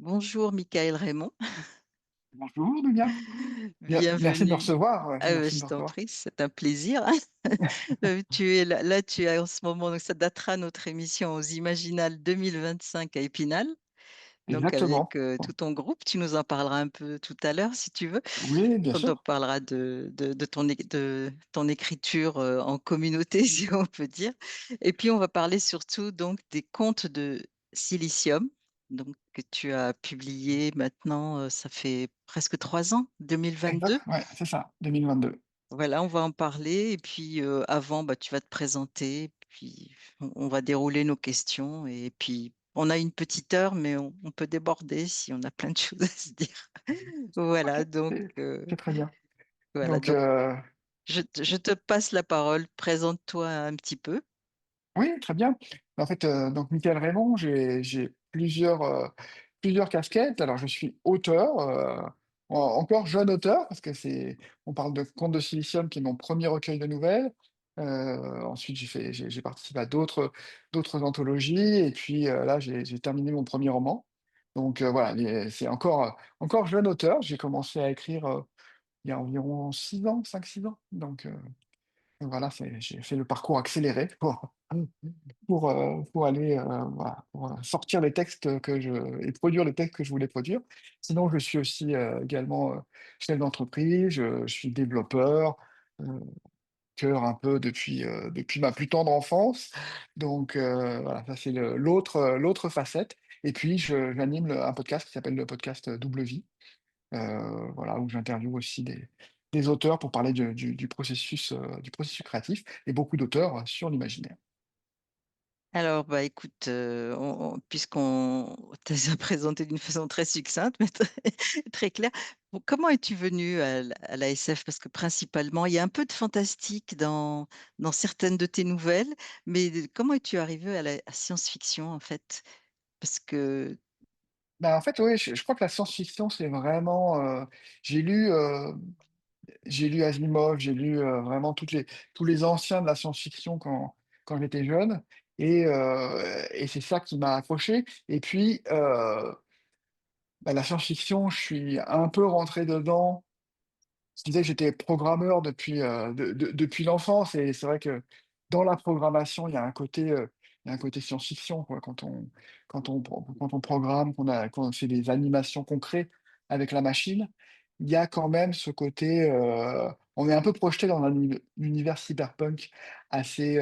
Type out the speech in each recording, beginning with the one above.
Bonjour Michael Raymond, Bonjour, Dunia. Merci de me bienvenue. recevoir. Ouais, Ah, merci de je me t'en recevoir. prie, c'est un plaisir. Tu es là, tu es en ce moment, donc ça datera notre émission aux Imaginales 2025 à Épinal, donc avec Exactement. tout ton groupe. Tu nous en parleras un peu tout à l'heure si tu veux, Oui, bien quand on sûr. parlera de ton écriture en communauté, si on peut dire. Et puis on va parler surtout donc des contes de Silicium, donc que tu as publié maintenant, ça fait presque 3 ans, 2022. Exact. Ouais, c'est ça, 2022. Voilà, on va en parler. Et puis avant, bah, tu vas te présenter. Puis on va dérouler nos questions. Et puis on a une petite heure, mais on peut déborder si on a plein de choses à se dire. Ok, Voilà, donc c'est c'est très bien. voilà, Donc, donc je te passe la parole. Présente-toi un petit peu. oui, très bien. En fait, donc, Michael Raymond, j'ai plusieurs casquettes. Alors, je suis auteur, encore jeune auteur, parce que on parle de Contes de Silicium, qui est mon premier recueil de nouvelles. Ensuite, j'ai participé à d'autres anthologies, et puis là, j'ai terminé mon premier roman. Donc, voilà, c'est encore jeune auteur. J'ai commencé à écrire il y a environ 6 ans, 5, 6 ans. Donc voilà, j'ai fait le parcours accéléré pour aller, voilà, pour, sortir les textes et produire les textes que je voulais produire. Sinon, je suis aussi, également, chef d'entreprise, je suis développeur, heu, cœur un peu depuis ma plus tendre enfance. Donc, voilà, ça c'est l'autre facette. Et puis j'anime un podcast qui s'appelle le podcast, Double Vie, voilà, où j'interviewe aussi des auteurs pour parler du processus créatif, et beaucoup d'auteurs, sur l'imaginaire. Alors, bah, écoute, puisqu'on t'a présenté d'une façon très succincte, mais très, très claire, bon, comment es-tu venu à la SF? Parce que principalement, il y a un peu de fantastique dans certaines de tes nouvelles, mais comment es-tu arrivé à la science-fiction, en fait? Parce que, Bah, en fait, oui, je crois que la science-fiction, c'est vraiment, j'ai lu, j'ai lu Asimov, j'ai lu, vraiment tous les anciens de la science-fiction quand j'étais jeune, et c'est ça qui m'a accroché. Et puis, bah, la science-fiction, je suis un peu rentré dedans. Je disais que j'étais programmeur depuis l'enfance, et c'est vrai que dans la programmation, il y a un côté science-fiction, quoi. Quand on programme, qu'on fait des animations qu'on crée avec la machine, il y a quand même ce côté, on est un peu projeté dans un univers cyberpunk assez,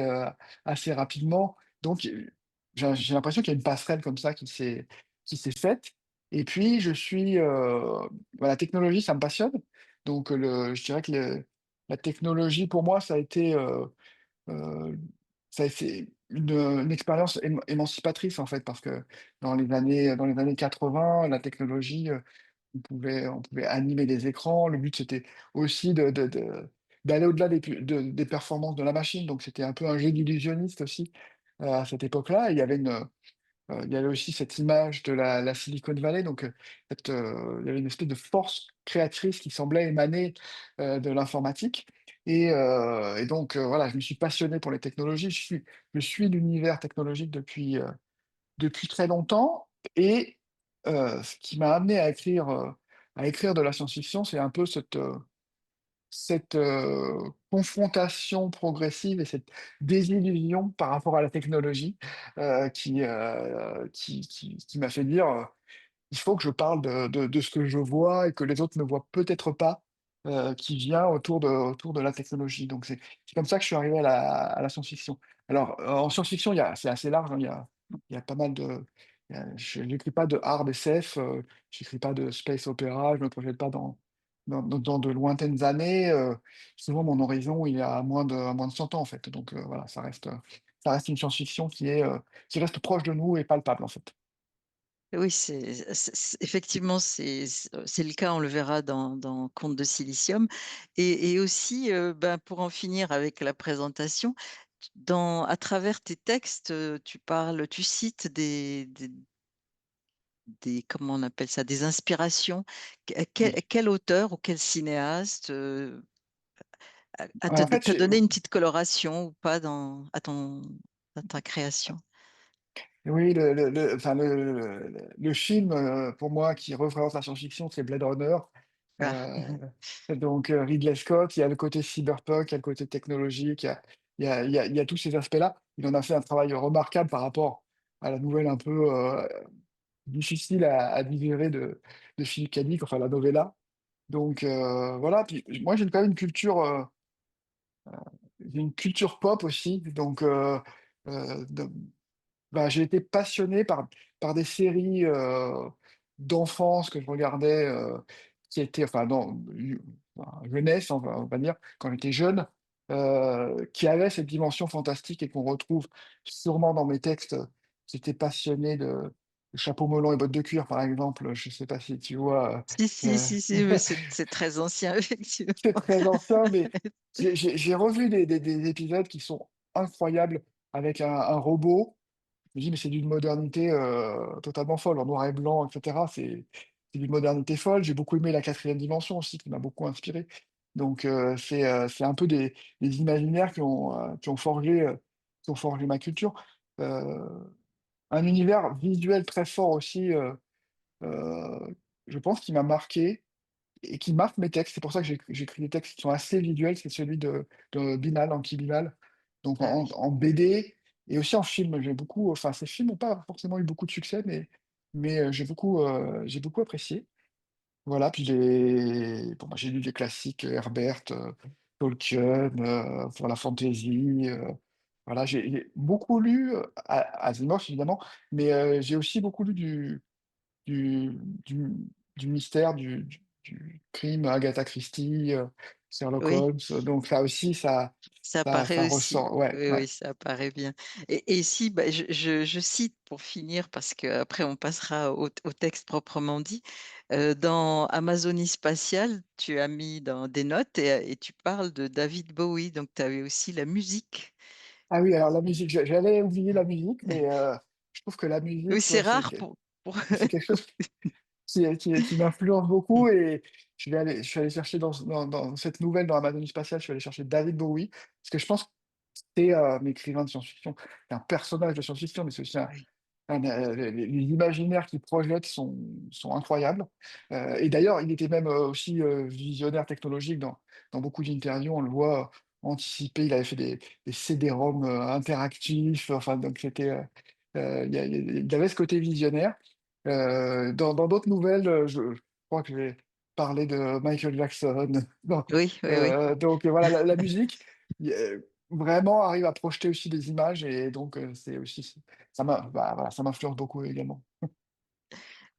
assez rapidement. Donc, j'ai l'impression qu'il y a une passerelle comme ça qui s'est faite. Et puis bah, la technologie, ça me passionne. Donc, je dirais que la technologie pour moi, heu, ça a été une expérience émancipatrice, en fait, parce que dans les années 80, la technologie, on pouvait animer des écrans. Le but, c'était aussi d'aller au-delà des performances de la machine. Donc c'était un peu un jeu d'illusionniste aussi, à cette époque-là. Et il y avait aussi cette image de la Silicon Valley, donc il y avait une espèce de force créatrice qui semblait émaner, de l'informatique. Et donc, voilà, je me suis passionné pour les technologies. Je suis l'univers technologique depuis très longtemps. Et ce qui m'a amené à écrire de la science-fiction, c'est un peu cette confrontation progressive et cette désillusion par rapport à la technologie, qui m'a fait dire, «Il faut que je parle de ce que je vois et que les autres ne voient peut-être pas, qui vient autour de la technologie». Donc c'est comme ça que je suis arrivé à la science-fiction. Alors, en science-fiction, c'est assez large, hein, il y a pas mal de je n'écris pas de hard SF, j'écris pas de space opéra, je me projette pas dans de lointaines années. Souvent mon horizon, il est à moins de 100 ans, en fait. Donc, voilà, ça reste une science-fiction qui reste proche de nous et palpable, en fait. oui, effectivement, c'est le cas, on le verra dans Contes de Silicium. Et aussi, ben, pour en finir avec la présentation, à travers tes textes, tu cites comment on appelle ça, des inspirations. Oui. Quel auteur ou quel cinéaste Ouais, en fait, t'a donné une petite coloration ou pas à ta création? Oui, enfin, le film, pour moi, qui représente la science-fiction, c'est Blade Runner. Ah, Donc Ridley Scott, il y a le côté cyberpunk, il y a le côté technologique, il y a tous ces aspects-là. Il en a fait un travail remarquable par rapport à la nouvelle un peu, difficile à digérer de Philippe K. Dick, enfin la novella. Donc voilà, puis moi j'ai quand même une culture, j'ai une culture pop aussi, donc de bah, j'ai été passionné par des séries, d'enfance que je regardais, qui étaient enfin dans enfin, jeunesse, on va dire, quand j'étais jeune, qui avaient cette dimension fantastique et qu'on retrouve sûrement dans mes textes. J'étais passionné de Chapeau melon et bottes de cuir, par exemple, je sais pas si tu vois? si, si, Heu, si, si, mais c'est très ancien, effectivement. c'est très ancien, mais j'ai revu des épisodes qui sont incroyables avec un robot. Je me dis: «Mais c'est d'une modernité, totalement folle, en noir et blanc et cetera». C'est d'une modernité folle. J'ai beaucoup aimé La Quatrième Dimension aussi, qui m'a beaucoup inspiré. Donc c'est un peu des imaginaires qui ont forgé ma culture. Heu, un univers visuel très fort aussi, je pense qui m'a marqué et qui marque mes textes. C'est pour ça que j'écris des textes qui sont assez visuels, c'est celui de Binal, Enki Bilal. Donc Ah en oui. en BD et aussi en film. J'ai beaucoup enfin ces films n'ont pas forcément eu beaucoup de succès, mais j'ai beaucoup apprécié. Voilà, puis bon, bah, j'ai lu des classiques, Herbert, Tolkien, pour la fantasy, voilà, j'ai beaucoup lu, Asimov évidemment, mais j'ai aussi beaucoup lu du du du mystère, du crime, Agatha Christie, Sherlock Oui, Holmes, donc là aussi ça ça ça apparaît ça aussi. ressort, ouais, Oui, ouais. oui, ça apparaît bien. Et si, bah, je cite pour finir, parce qu'après on passera au texte proprement dit. Dans Amazonie spatiale, tu as mis dans des notes et tu parles de David Bowie, donc tu avais aussi la musique. Ah oui, alors la musique, j'allais oublier la musique, mais je trouve que la Oui, musique, c'est ouais, rare pour... c'est quelque chose qui m'influence beaucoup et je suis allé chercher dans cette nouvelle, dans Amazonie spatiale, je suis allé chercher David Bowie, parce que je pense que c'est un écrivain de science-fiction, c'est un personnage de science-fiction, mais c'est aussi Oui, les imaginaires qu'il projette sont incroyables, et d'ailleurs, il était même, aussi, visionnaire technologique dans beaucoup d'interviews. On le voit anticiper. Il avait fait des CD-ROM, interactifs, enfin donc il avait ce côté visionnaire. Dans d'autres nouvelles, je crois que je vais parler de Michael Jackson. Bon, oui, oui, oui. donc voilà, la musique, vraiment arrive à projeter aussi des images et donc c'est aussi bah, voilà, ça m'influence beaucoup également.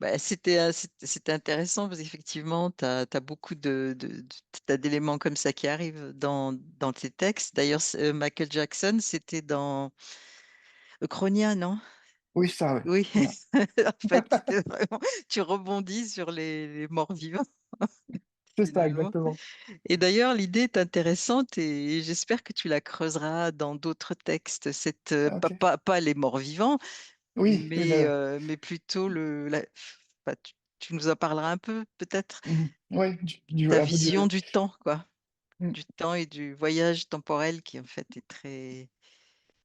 Bah, c'était intéressant parce qu'effectivement, tu as beaucoup t'as d'éléments comme ça qui arrivent dans tes textes. D'ailleurs, Michael Jackson, c'était dans Chronia, non? Oui, ça, oui. Oui, Voilà. en fait, c'était vraiment, tu rebondis sur les morts-vivants, C'est ça, finalement. exactement. Et d'ailleurs, l'idée est intéressante et j'espère que tu la creuseras dans d'autres textes. OK. Pas les morts-vivants, Oui, oui, mais plutôt enfin, tu nous en parleras un peu, peut-être, ouais, ta un peu du vision du temps, quoi, mmh, du temps et du voyage temporel qui, en fait,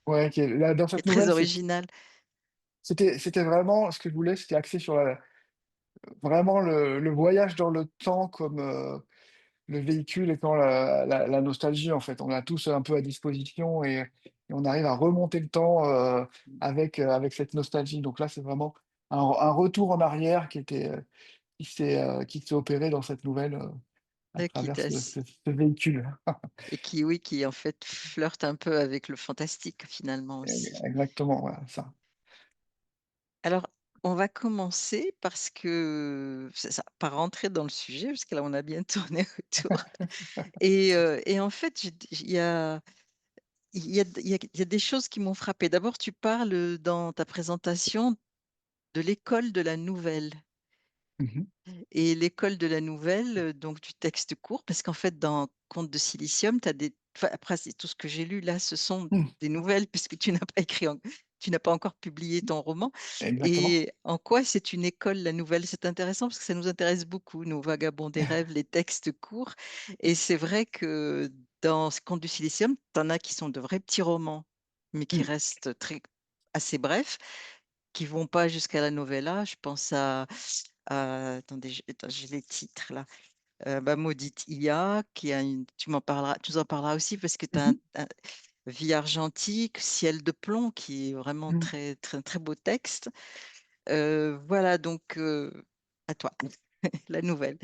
ouais, qui est là, dans est cette très nouvelle, original. c'était vraiment ce que je voulais, c'était axé sur vraiment le voyage dans le temps comme, le véhicule étant la nostalgie, en fait. On l'a tous un peu à disposition et on arrive à remonter le temps, avec cette nostalgie. Donc là, c'est vraiment un retour en arrière qui s'est opéré dans cette nouvelle, à Qui est travers ce assez- ce ce véhicule. et qui, oui, qui, en fait, flirte un peu avec le fantastique, finalement, aussi. Exactement, voilà, ça. Alors, on va commencer parce que ça par rentrer dans le sujet, parce que là, on a bien tourné autour. Et en fait, il y a des choses qui m'ont frappée. D'abord, tu parles, dans ta présentation, de l'école de la nouvelle. Mmh mh. Et l'école de la nouvelle, donc du texte court, parce qu'en fait, dans Contes de Silicium, tu as des enfin, après, c'est tout ce que j'ai lu là, ce sont Mmh, des nouvelles puisque tu n'as pas encore publié ton roman. exactement. Et en quoi c'est une école, la nouvelle? C'est intéressant parce que ça nous intéresse beaucoup, nous, vagabonds des rêves, les textes courts. Et c'est vrai que dans ce Contes du Silicium, tu en as qui sont de vrais petits romans, mais qui Mmh, restent assez brefs. qui vont pas jusqu'à la novella. Je pense attendez, attends, j'ai les titres là. Bah, Maudite IA, qui a tu nous en parleras aussi parce que tu as Mmh. Vie argentique, Ciel de plomb, qui est vraiment Mmh. très, très, très beau texte. Voilà, donc à toi, la nouvelle.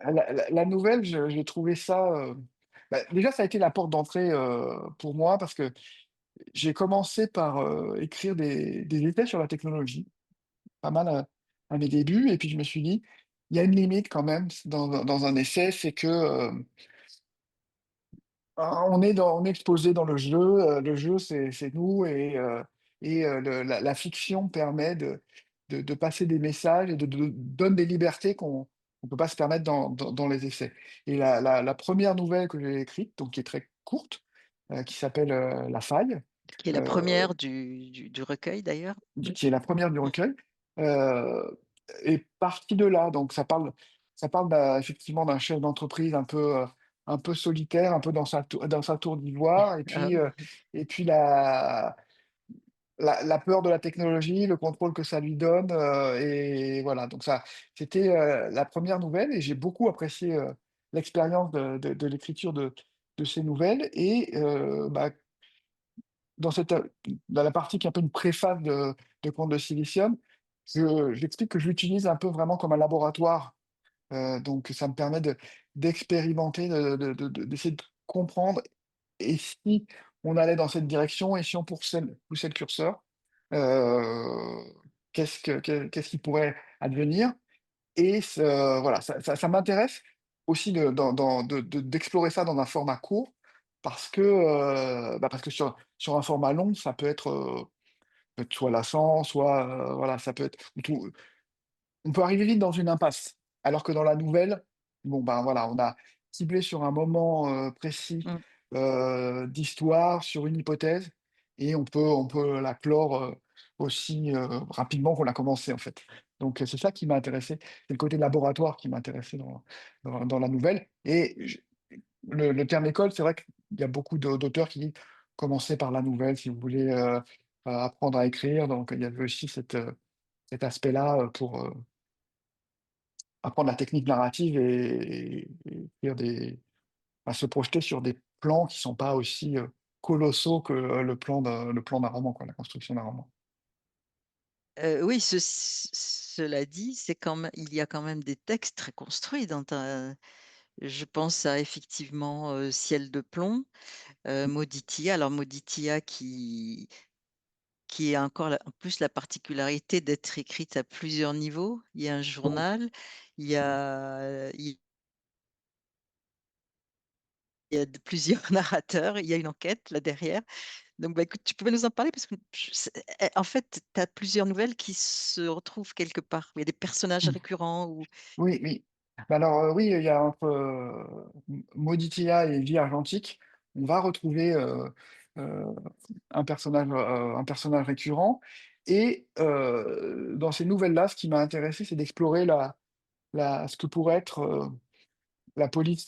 La nouvelle, j'ai trouvé ça, bah, déjà ça a été la porte d'entrée, pour moi parce que j'ai commencé par, écrire des essais sur la technologie, pas mal à mes débuts et puis je me suis dit: «Il y a une limite quand même dans un essai, c'est que, on est exposé dans le jeu c'est nous et la fiction permet de passer des messages et de donne des libertés qu'on ne peut pas se permettre dans les essais et la 1re nouvelle que j'ai écrite, donc qui est très courte, qui s'appelle, La Faille, Qui est la heu première du recueil d'ailleurs. qui est la première du recueil, heu, est partie de là. Donc ça parle effectivement d'un chef d'entreprise un peu solitaire, un peu dans sa tour d'ivoire Ah, et puis la peur de la technologie, le contrôle que ça lui donne, et voilà. Donc ça, c'était, la première nouvelle et j'ai beaucoup apprécié, l'expérience de l'écriture de ces nouvelles et bah, dans dans la partie qui est un peu une préface de Contes de Silicium, j'explique que je l'utilise un peu vraiment comme un laboratoire, donc ça me permet d'expérimenter, d'essayer de comprendre et si on allait dans cette direction et si on poussait le curseur, heu, qu'est-ce qui pourrait advenir? Et voilà, ça m'intéresse aussi d'explorer ça dans un format court parce que, bah, parce que sur un format long, ça peut être soit lassant, soit, voilà, ça peut être ou tout on peut arriver vite dans une impasse. Alors que dans la nouvelle, bon, ben, voilà, on a ciblé sur un moment, précis, mmh. d'histoire, sur une hypothèse et on peut la clore, aussi, rapidement qu'on l'a commencé, en fait. Donc, c'est ça qui m'a intéressé, c'est le côté laboratoire qui m'a intéressé dans la nouvelle et le terme école, c'est vrai qu'il y a beaucoup d'auteurs qui disent: «Commencez par la nouvelle si vous voulez, apprendre à écrire», donc il y avait aussi cet aspect-là, pour, apprendre la technique narrative et faire se projeter sur des plans qui sont pas aussi, colossaux que, le plan d'un roman, quoi, la construction d'un roman. Oui, cela dit, c'est quand même il y a quand même des textes très construits dans ta je pense à effectivement, Ciel de plomb, Mauditia. Alors Mauditia qui a encore la en plus la particularité d'être écrite à plusieurs niveaux. Il y a un Oui, journal, il y oui. a il y a de plusieurs narrateurs, il y a une enquête là derrière. Donc bah, écoute, tu pouvais nous en parler parce que en fait, tu as plusieurs nouvelles qui se retrouvent quelque part. Il y a des personnages Mmh. récurrents ou Oui, oui. Bah, alors, oui, il y a entre, Mauditia et Vie argentique, on va retrouver, heu, un personnage récurrent et dans ces nouvelles-là, ce qui m'a intéressé, c'est d'explorer ce que pourrait être, la police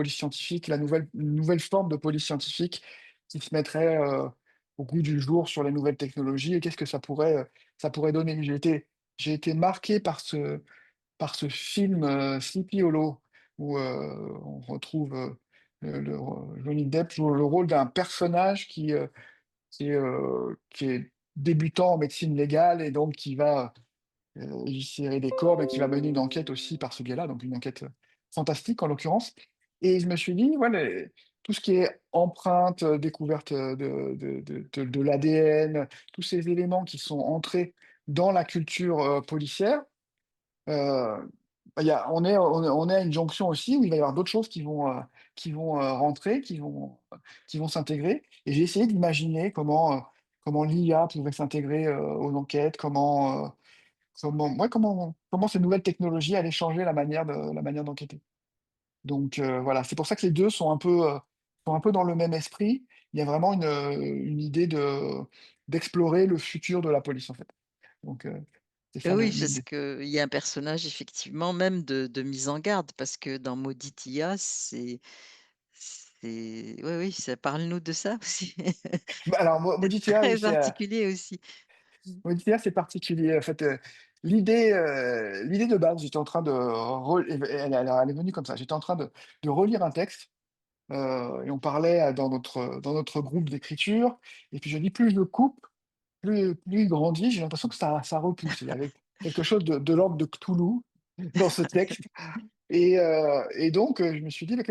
scientifique, une nouvelle forme de police scientifique qui se mettrait, au goût du jour sur les nouvelles technologies et qu'est-ce que ça pourrait donner? J'ai été marqué par ce film, Sleepy Hollow où, on retrouve, Johnny Depp joue le rôle d'un personnage qui est débutant en médecine légale et donc qui va, serrer des cordes et qui va mener une enquête aussi par ce biais-là, donc une enquête, fantastique en l'occurrence et je me suis dit, ouais, tout ce qui est empreinte, découverte, de l'ADN, tous ces éléments qui sont entrés dans la culture, policière, bah, il y a on est à une jonction aussi où il va y avoir d'autres choses qui vont, rentrer, qui vont s'intégrer et j'ai essayé d'imaginer comment l'IA pouvait s'intégrer, aux enquêtes, comment ces nouvelles technologies allaient changer la manière d'enquêter. Donc voilà, c'est pour ça que les 2 sont un peu dans le même esprit. Il y a vraiment une idée d'explorer le futur de la police, en fait. Donc c'est ça oui, parce l'idée. qu'il y a un personnage effectivement même de mise en garde parce que dans Maudit c'est oui, oui, ça parle-nous de ça aussi. Bah, alors C'est Moditia, oui, très particulier aussi. Moditea, c'est particulier. En fait, l'idée de base, j'étais en train de re elle est venue comme ça. J'étais en train de relire un texte, et on parlait, dans notre groupe d'écriture et puis je dis: «Plus je coupe, plus il grandit». J'ai l'impression que ça repousse. Il y avait quelque chose de l'ordre de Cthulhu dans ce texte et donc je me suis dit: «Mais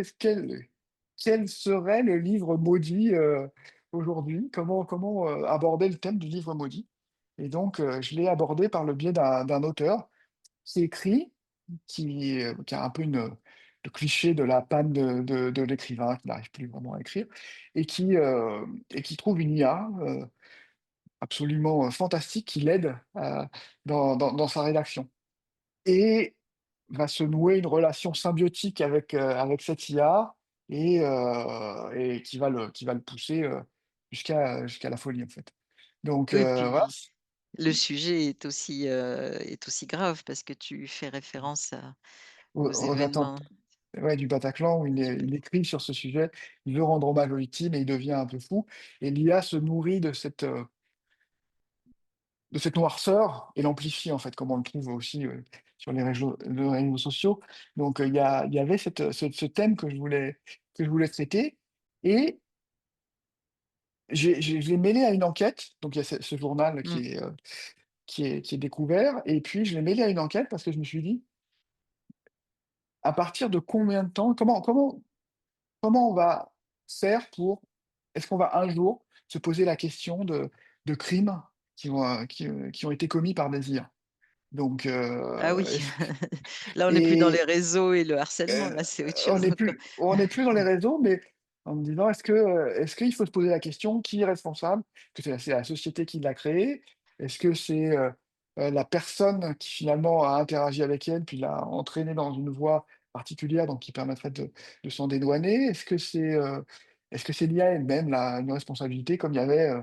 quel serait le livre maudit, aujourd'hui? Comment aborder le thème du livre maudit?» Et donc je l'ai abordé par le biais d'un auteur qui écrit, qui a un peu le cliché de la panne de l'écrivain qui n'arrive plus vraiment à écrire et qui trouve une IA, absolument, fantastique qui l'aide, dans sa rédaction et va se nouer une relation symbiotique avec cette IA et qui va le pousser, jusqu'à la folie, en fait. Donc Oui, voilà, puis le sujet est aussi grave parce que tu fais référence aux aux attentes, événements. ouais, du Bataclan où il écrit sur ce sujet. Il veut rendre hommage aux victimes et il devient un peu fou et l'IA se nourrit de cette noirceur et l'amplifie, en fait, comme on le trouve aussi, sur les réseaux sociaux. Donc il y avait ce thème que je voulais traiter et je l'ai mêlé à une enquête. Donc il y a ce journal Mmh. qui est découvert et puis je l'ai mêlé à une enquête parce que je me suis dit: «À partir de combien de temps, comment on va faire pour est-ce qu'on va un jour se poser la question de crimes qui ont été commis par des IA?» Donc Ah oui, est-ce que là, on n'est plus dans les et réseaux et le harcèlement, Heu, là, c'est autre chose encore. on n'est plus dans les réseaux, mais en me disant: est-ce qu'il faut se poser la question: «Qui est responsable?» Que c'est la société qui l'a créé? Est-ce que c'est, la personne qui finalement a interagi avec elle, puis l'a entraînée dans une voie particulière, donc qui permettrait de s'en dédouaner? Est-ce que c'est l'IA elle-même, la une responsabilité comme il y avait,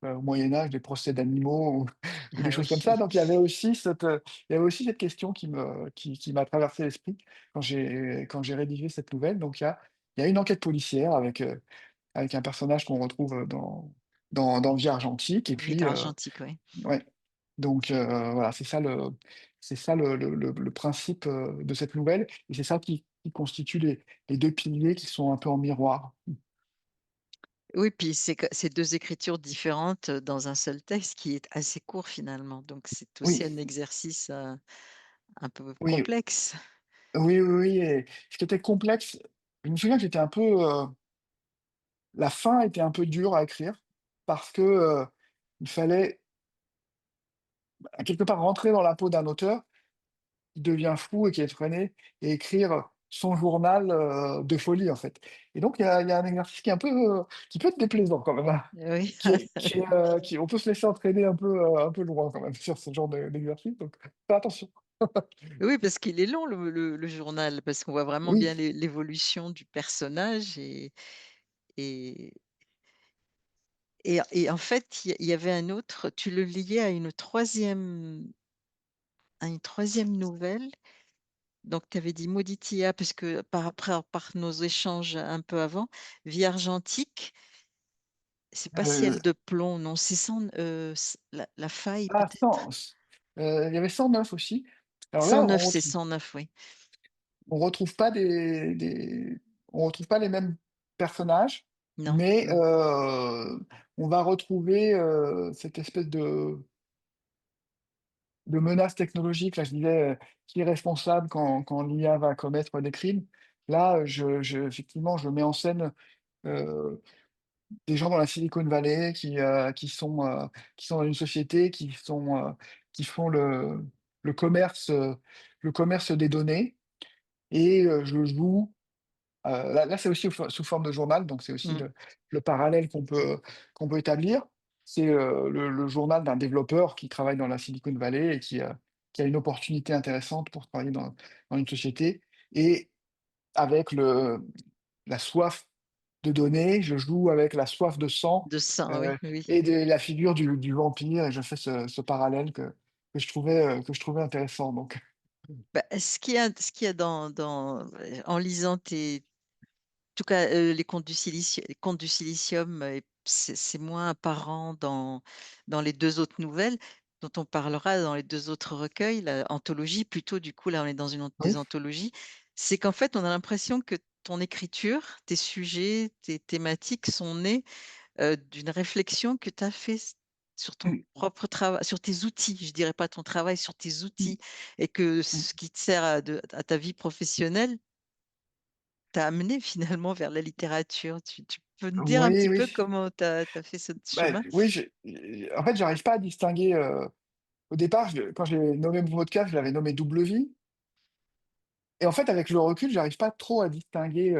au Moyen Âge, des procès d'animaux ou des Ah choses comme ça? oui. Donc il y avait aussi cette question qui m'a traversé l'esprit quand j'ai rédigé cette nouvelle. Donc il y a une enquête policière avec un personnage qu'on retrouve, dans Vie argentique et Vite puis, argentique, oui. ouais, donc voilà, c'est ça le principe, de cette nouvelle et c'est ça qui constitue les 2 piliers qui sont un peu en miroir. Oui, puis c'est 2 écritures différentes, dans un seul texte qui est assez court finalement, donc c'est aussi Oui, un exercice, un peu oui, complexe. oui, oui, oui et ce qui était complexe, je me souviens que j'étais un peu, la fin était un peu dure à écrire parce que, il fallait, quelque part, rentrer dans la peau d'un auteur qui devient fou et qui est effréné et écrire son journal, de folie, en fait et donc il y a un exercice qui est un peu, qui peut être déplaisant quand même, hein, Oui. qui on peut se laisser entraîner un peu loin quand même sur ce genre d'exercice donc fais attention. Oui, parce qu'il est long le journal, parce qu'on voit vraiment Oui, bien l'évolution du personnage et et en fait, il y avait un autre tu le liais à une troisième nouvelle. Donc tu avais dit Mauditia parce que par nos échanges un peu avant, Vie argentique, c'est pas heu, Ciel de plomb, non, c'est la faille ah peut-être? il y avait 109 aussi. Alors là, 109, c'est 109, oui. on retrouve pas on retrouve pas les mêmes personnages, Non? mais Mmh. on va retrouver, cette espèce de menace technologique. Là, je disais, qui est responsable quand l'IA va commettre des crimes? Là, effectivement, je mets en scène, heu, des gens dans la Silicon Valley qui sont dans une société, qui font le commerce des données et je joue. Là, c'est aussi sous forme de journal, donc c'est aussi Mmh. le parallèle qu'on peut établir. C'est, le journal d'un développeur qui travaille dans la Silicon Valley et qui a une opportunité intéressante pour travailler dans une société et avec la soif de données, je joue avec la soif de sang, De sang, oui, oui. et de la figure du vampire et je fais ce parallèle que je trouvais intéressant donc. Bah, ce qu'il y a en lisant tes en tout cas, les Contes du silicium et c'est moins apparent dans les 2 autres nouvelles, dont on parlera dans les 2 autres recueils, la anthologie plutôt, du coup, là, on est dans une an des Oui? anthologies. C'est qu'en fait, on a l'impression que ton écriture, tes sujets, tes thématiques sont nés, d'une réflexion que tu as fait sur ton Mmh. propre travail, sur tes outils, je dirais pas ton travail, sur tes Mmh. outils, et que Mmh. ce qui te sert à ta vie professionnelle t'a amené finalement vers la littérature. Tu peux me dire un Oui, petit oui. peu comment tu as fait ce Bah, chemin? oui, en fait, j'arrive pas à distinguer, au départ, quand j'ai nommé mon podcast, je l'avais nommé Double Vie et en fait, avec le recul, j'arrive pas trop à distinguer,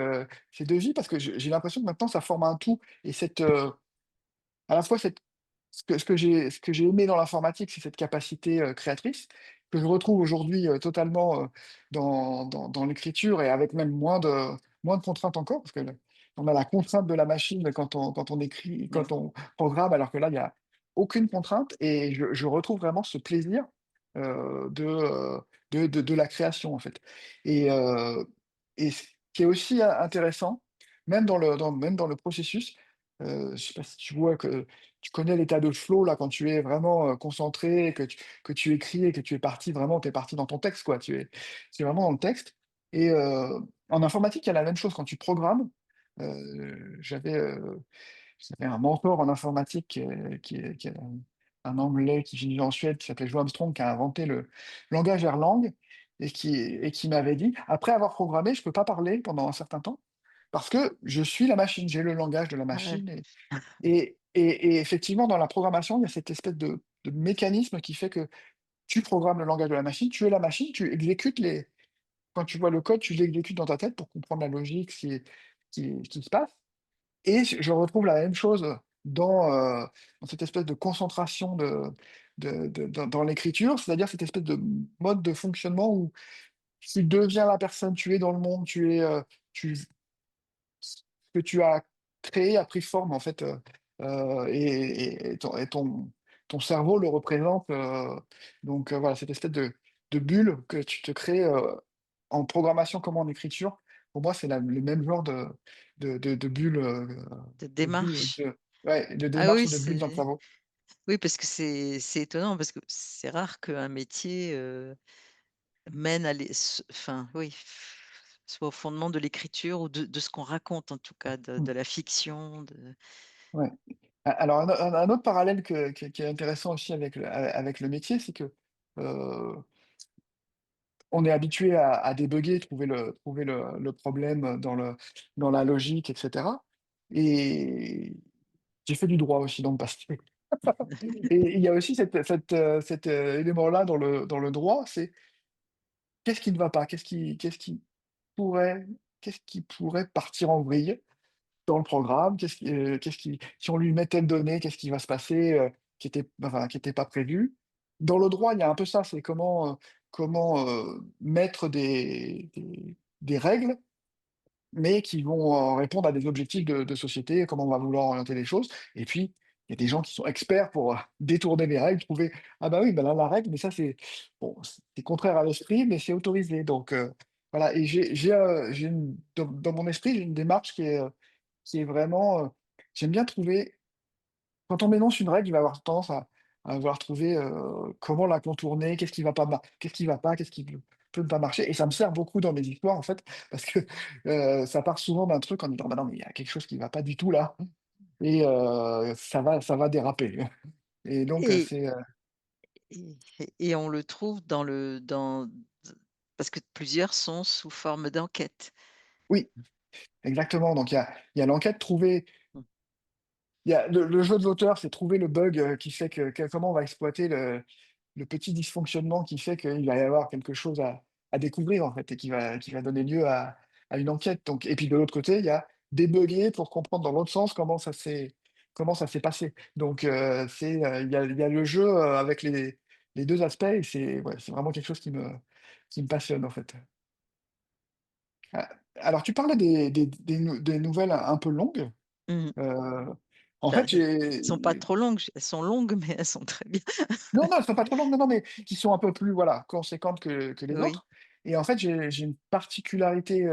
ces 2 vies parce que j'ai l'impression que maintenant ça forme un tout et à la fois ce que j'ai aimé dans l'informatique, c'est cette capacité, créatrice, que je retrouve aujourd'hui, totalement, dans l'écriture et avec même moins de contraintes encore, parce que on a la contrainte de la machine quand on écrit, Mmh. quand on programme, alors que là, il y a aucune contrainte et je retrouve vraiment ce plaisir, de la création, en fait et ce qui est aussi intéressant, même dans le processus, je sais pas si tu vois que tu connais l'état de flow là, quand tu es vraiment, concentré, que tu écris et que tu es parti vraiment tu es parti dans ton texte quoi. Tu es vraiment dans le texte et en informatique, il y a la même chose quand tu programmes. J'avais un mentor en informatique, qui est un Anglais qui vit en Suède, qui s'appelait Joe Armstrong, qui a inventé le langage Erlang et qui m'avait dit: «Après avoir programmé, je peux pas parler pendant un certain temps parce que je suis la machine, j'ai le langage de la Ah ouais. machine» et effectivement, dans la programmation, il y a cette espèce de mécanisme qui fait que tu programmes le langage de la machine, tu es la machine, tu exécutes les quand tu vois le code, tu l'exécutes dans ta tête pour comprendre la logique, ce qui se passe et je retrouve la même chose dans cette espèce de concentration dans l'écriture, c'est-à-dire cette espèce de mode de fonctionnement où tu deviens la personne, tu es dans le monde, tu ce que tu as créé a pris forme en fait, et ton cerveau le représente, voilà, cette espèce de bulle que tu te crées, en programmation comme en écriture. Pour moi, c'est le même genre de bulle, De de bulle, démarche. de Ah démarche oui, et de bulle dans le cerveau. oui, parce que c'est étonnant parce que c'est rare qu'un métier, mène à enfin oui, soit au fondement de l'écriture ou de ce qu'on raconte en tout cas, Mmh, de la fiction, de ouais. Alors un autre parallèle qui est intéressant aussi avec le métier, c'est que, heu on est habitué à débugger, trouver le problème dans la logique et cetera et j'ai fait du droit aussi dans le passé et il y a aussi cet élément-là dans le droit, c'est qu'est-ce qui ne va pas? Pourrait qu'est-ce qui pourrait partir en vrille dans le programme? Qu'est-ce qui si on lui met telle donnée, qu'est-ce qui va se passer, qui était pas prévu? Dans le droit, il y a un peu ça, c'est comment, mettre des règles, mais qui vont, répondre à des objectifs de société, comment on va vouloir orienter les choses et puis, il y a des gens qui sont experts pour, détourner les règles, trouver: «Ah bah oui, bah là, la règle, mais ça c'est bon, c'est contraire à l'esprit, mais c'est autorisé», donc voilà et j'ai une dans mon esprit, j'ai une démarche qui est vraiment, j'aime bien trouver quand on m'énonce une règle, il va avoir tendance à vouloir trouver, comment la contourner, qu'est-ce qui va pas, qu'est-ce qui peut ne pas marcher et ça me sert beaucoup dans mes histoires, en fait, parce que, ça part souvent d'un truc en disant: «Bah non, mais il y a quelque chose qui va pas du tout là et ça va déraper» et donc et et on le trouve parce que plusieurs sont sous forme d'enquête. oui, exactement, donc il y a l'enquête, trouver Mmh. il y a le jeu de l'auteur, c'est trouver le bug, qui fait comment on va exploiter le petit dysfonctionnement qui fait qu'il va y avoir quelque chose à découvrir, en fait et qui va donner lieu à une enquête donc et puis de l'autre côté, il y a débugger pour comprendre dans l'autre sens comment ça s'est passé donc il y a le jeu, avec les 2 aspects et c'est ouais, c'est vraiment quelque chose qui me passionne, en fait. Alors tu parlais des nouvelles un peu longues, Mmh. heu, en Bah, fait, elles j'ai sont pas trop longues, elles sont longues, mais elles sont très bien. non, non, elles sont pas trop longues, non, non, mais qui sont un peu plus, voilà, conséquentes que les Oui. autres et en fait, j'ai une particularité,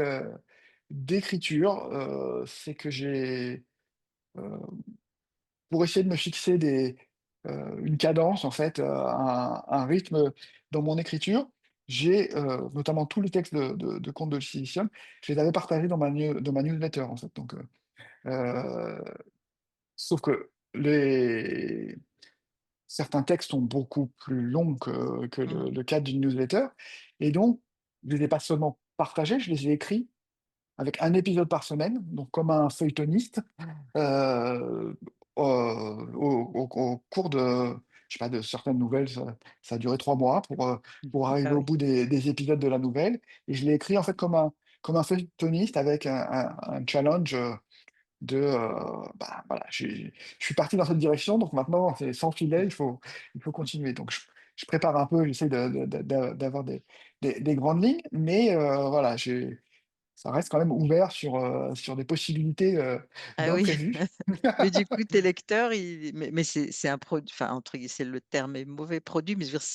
d'écriture, c'est que pour essayer de me fixer une cadence en fait, un rythme dans mon écriture. J'ai, notamment tous les textes de Contes de Silicium, je les avais partagés dans ma newsletter en fait, donc heu, sauf que certains textes sont beaucoup plus longs que Mmh. le cadre d'une newsletter et donc je les ai pas seulement partagés, je les ai écrits avec un épisode par semaine, donc comme un feuilletoniste. Heu, au cours de je sais pas, de certaines nouvelles, ça a duré 3 mois pour arriver Ah au oui. bout des épisodes de la nouvelle et je l'ai écrit en fait comme un feuilletoniste avec un challenge, voilà, je suis parti dans cette direction, donc maintenant c'est sans filet, il faut continuer. Donc je prépare un peu, j'essaie d'avoir des grandes lignes, mais voilà, ça reste quand même ouvert sur des possibilités, Ah oui. d'imprévus. Mais du coup, tes lecteurs, ils mais c'est un produit, enfin, entre guillemets, c'est le terme est mauvais, produit, mais je veux dire,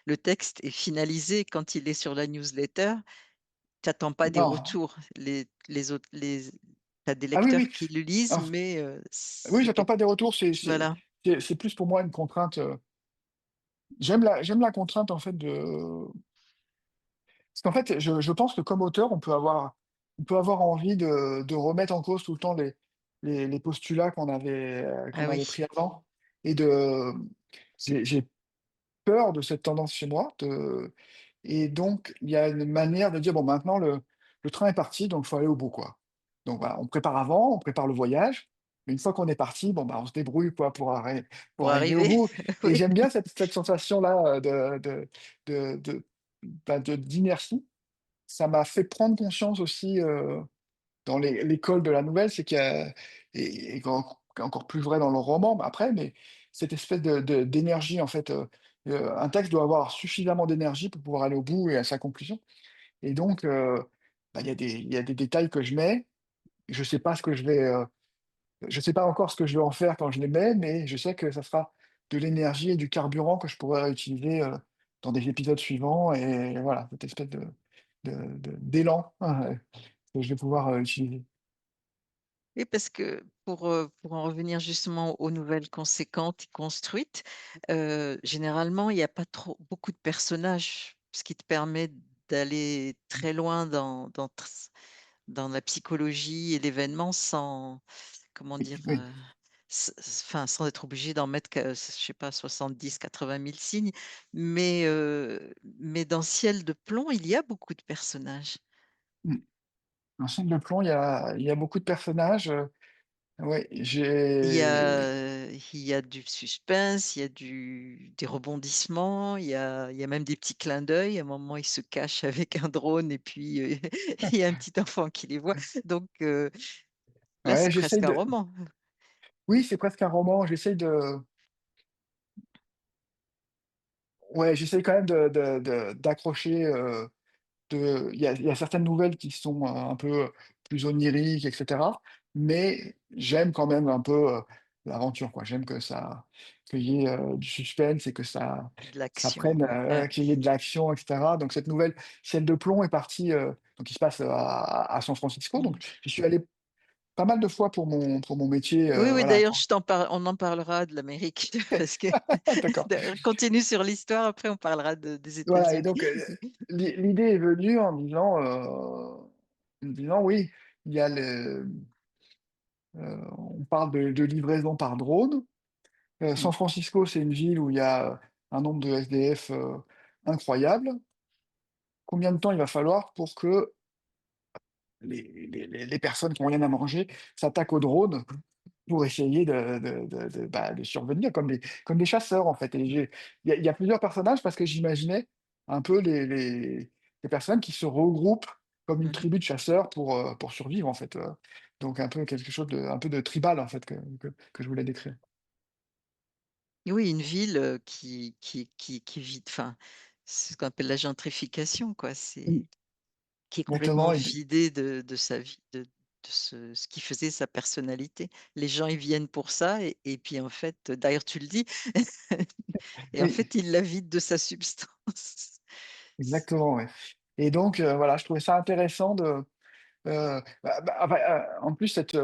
le texte est finalisé quand il est sur la newsletter. Tu attends pas des Non. retours. Les autres, tu as des Ah oui, lecteurs oui. qui le lisent, Enf mais oui, c'est j'attends quelque pas des retours, voilà. c'est plus pour moi une contrainte, j'aime la contrainte en fait de parce qu'en fait, je pense que comme auteur, on peut avoir envie de remettre en cause tout le temps les postulats Ah qu'on avait oui, pris avant et de j'ai peur de cette tendance chez moi, et donc il y a une manière de dire: «Bon maintenant le train est parti, donc il faut aller au bout, quoi». Donc voilà, on prépare avant, on prépare le voyage, mais une fois qu'on est parti, bon, bah, on se débrouille quoi pour pour arriver au arriver. bout et Oui. j'aime bien cette sensation-là, d'inertie. Ça m'a fait prendre conscience aussi, dans l'école de la nouvelle, c'est qu'il y a et encore plus vrai dans le roman, bah, après, mais cette espèce d'énergie en fait, un texte doit avoir suffisamment d'énergie pour pouvoir aller au bout et à sa conclusion et donc bah, il y a des détails que je mets, je sais pas ce que je sais pas encore ce que je vais en faire quand je les mets, mais je sais que ça sera de l'énergie et du carburant que je pourrai réutiliser, dans des épisodes suivants et voilà, cette espèce d'élan, que je vais pouvoir, utiliser. Oui, parce que pour en revenir justement aux nouvelles conséquentes et construites, généralement, il y a pas trop beaucoup de personnages, ce qui te permet d'aller très loin dans la psychologie et l'événement sans, comment Oui, dire? oui. Enfin, sans être obligé d'en mettre que, je sais pas, 70 000 80 000 signes, mais dans Ciel de plomb, il y a beaucoup de personnages. Mmh. Dans Chaîne de plomb, il y a beaucoup de personnages, ouais, Il y a du suspense, il y a des rebondissements, il y a même des petits clins d'œil. À un moment, ils se cachent avec un drone et puis, il y a un petit enfant qui les voit. Donc, là, ouais, c'est j'essaye presque un de roman. oui, c'est presque un roman, ouais, j'essaye quand même d'accrocher, il y a certaines nouvelles qui sont, un peu plus oniriques et cetera, mais j'aime quand même un peu, l'aventure, quoi. J'aime qu'il y ait, du suspense et que De ça l'action. prenne, Ouais. qu'il y ait de l'action et cetera. Donc cette nouvelle, Ciel de plomb est partie, donc il se passe, à San Francisco, donc Mmh. j'y suis allé pas mal de fois pour mon métier, Oui, oui, voilà, d'ailleurs, on en parlera de l'Amérique parce que d'accord. continue sur l'histoire, après on parlera des Voilà et États-Unis. donc, l'idée est venue en me disant: «Oui, il y a on parle de livraison par drone. Mmh. San Francisco, c'est une ville où il y a, un nombre de SDF, incroyable. Combien de temps il va falloir pour que les personnes qui ont rien à manger s'attaquent aux drones pour essayer de survenir comme des chasseurs, en fait et il y a plusieurs personnages parce que j'imaginais un peu les personnes qui se regroupent comme une Mmh. tribu de chasseurs pour survivre, en fait, donc un peu quelque chose un peu de tribal, en fait, que je voulais décrire. Oui, une ville, qui vit, enfin, c'est ce qu'on appelle la gentrification, quoi. Mmh, Qui est complètement exactement et vidé de sa vie, de ce qui faisait sa personnalité. Les gens, ils viennent pour ça et puis, en fait, d'ailleurs, tu le dis et en oui, fait, ils la vident de sa substance. exactement, ouais et donc voilà, je trouvais ça intéressant enfin, en plus cette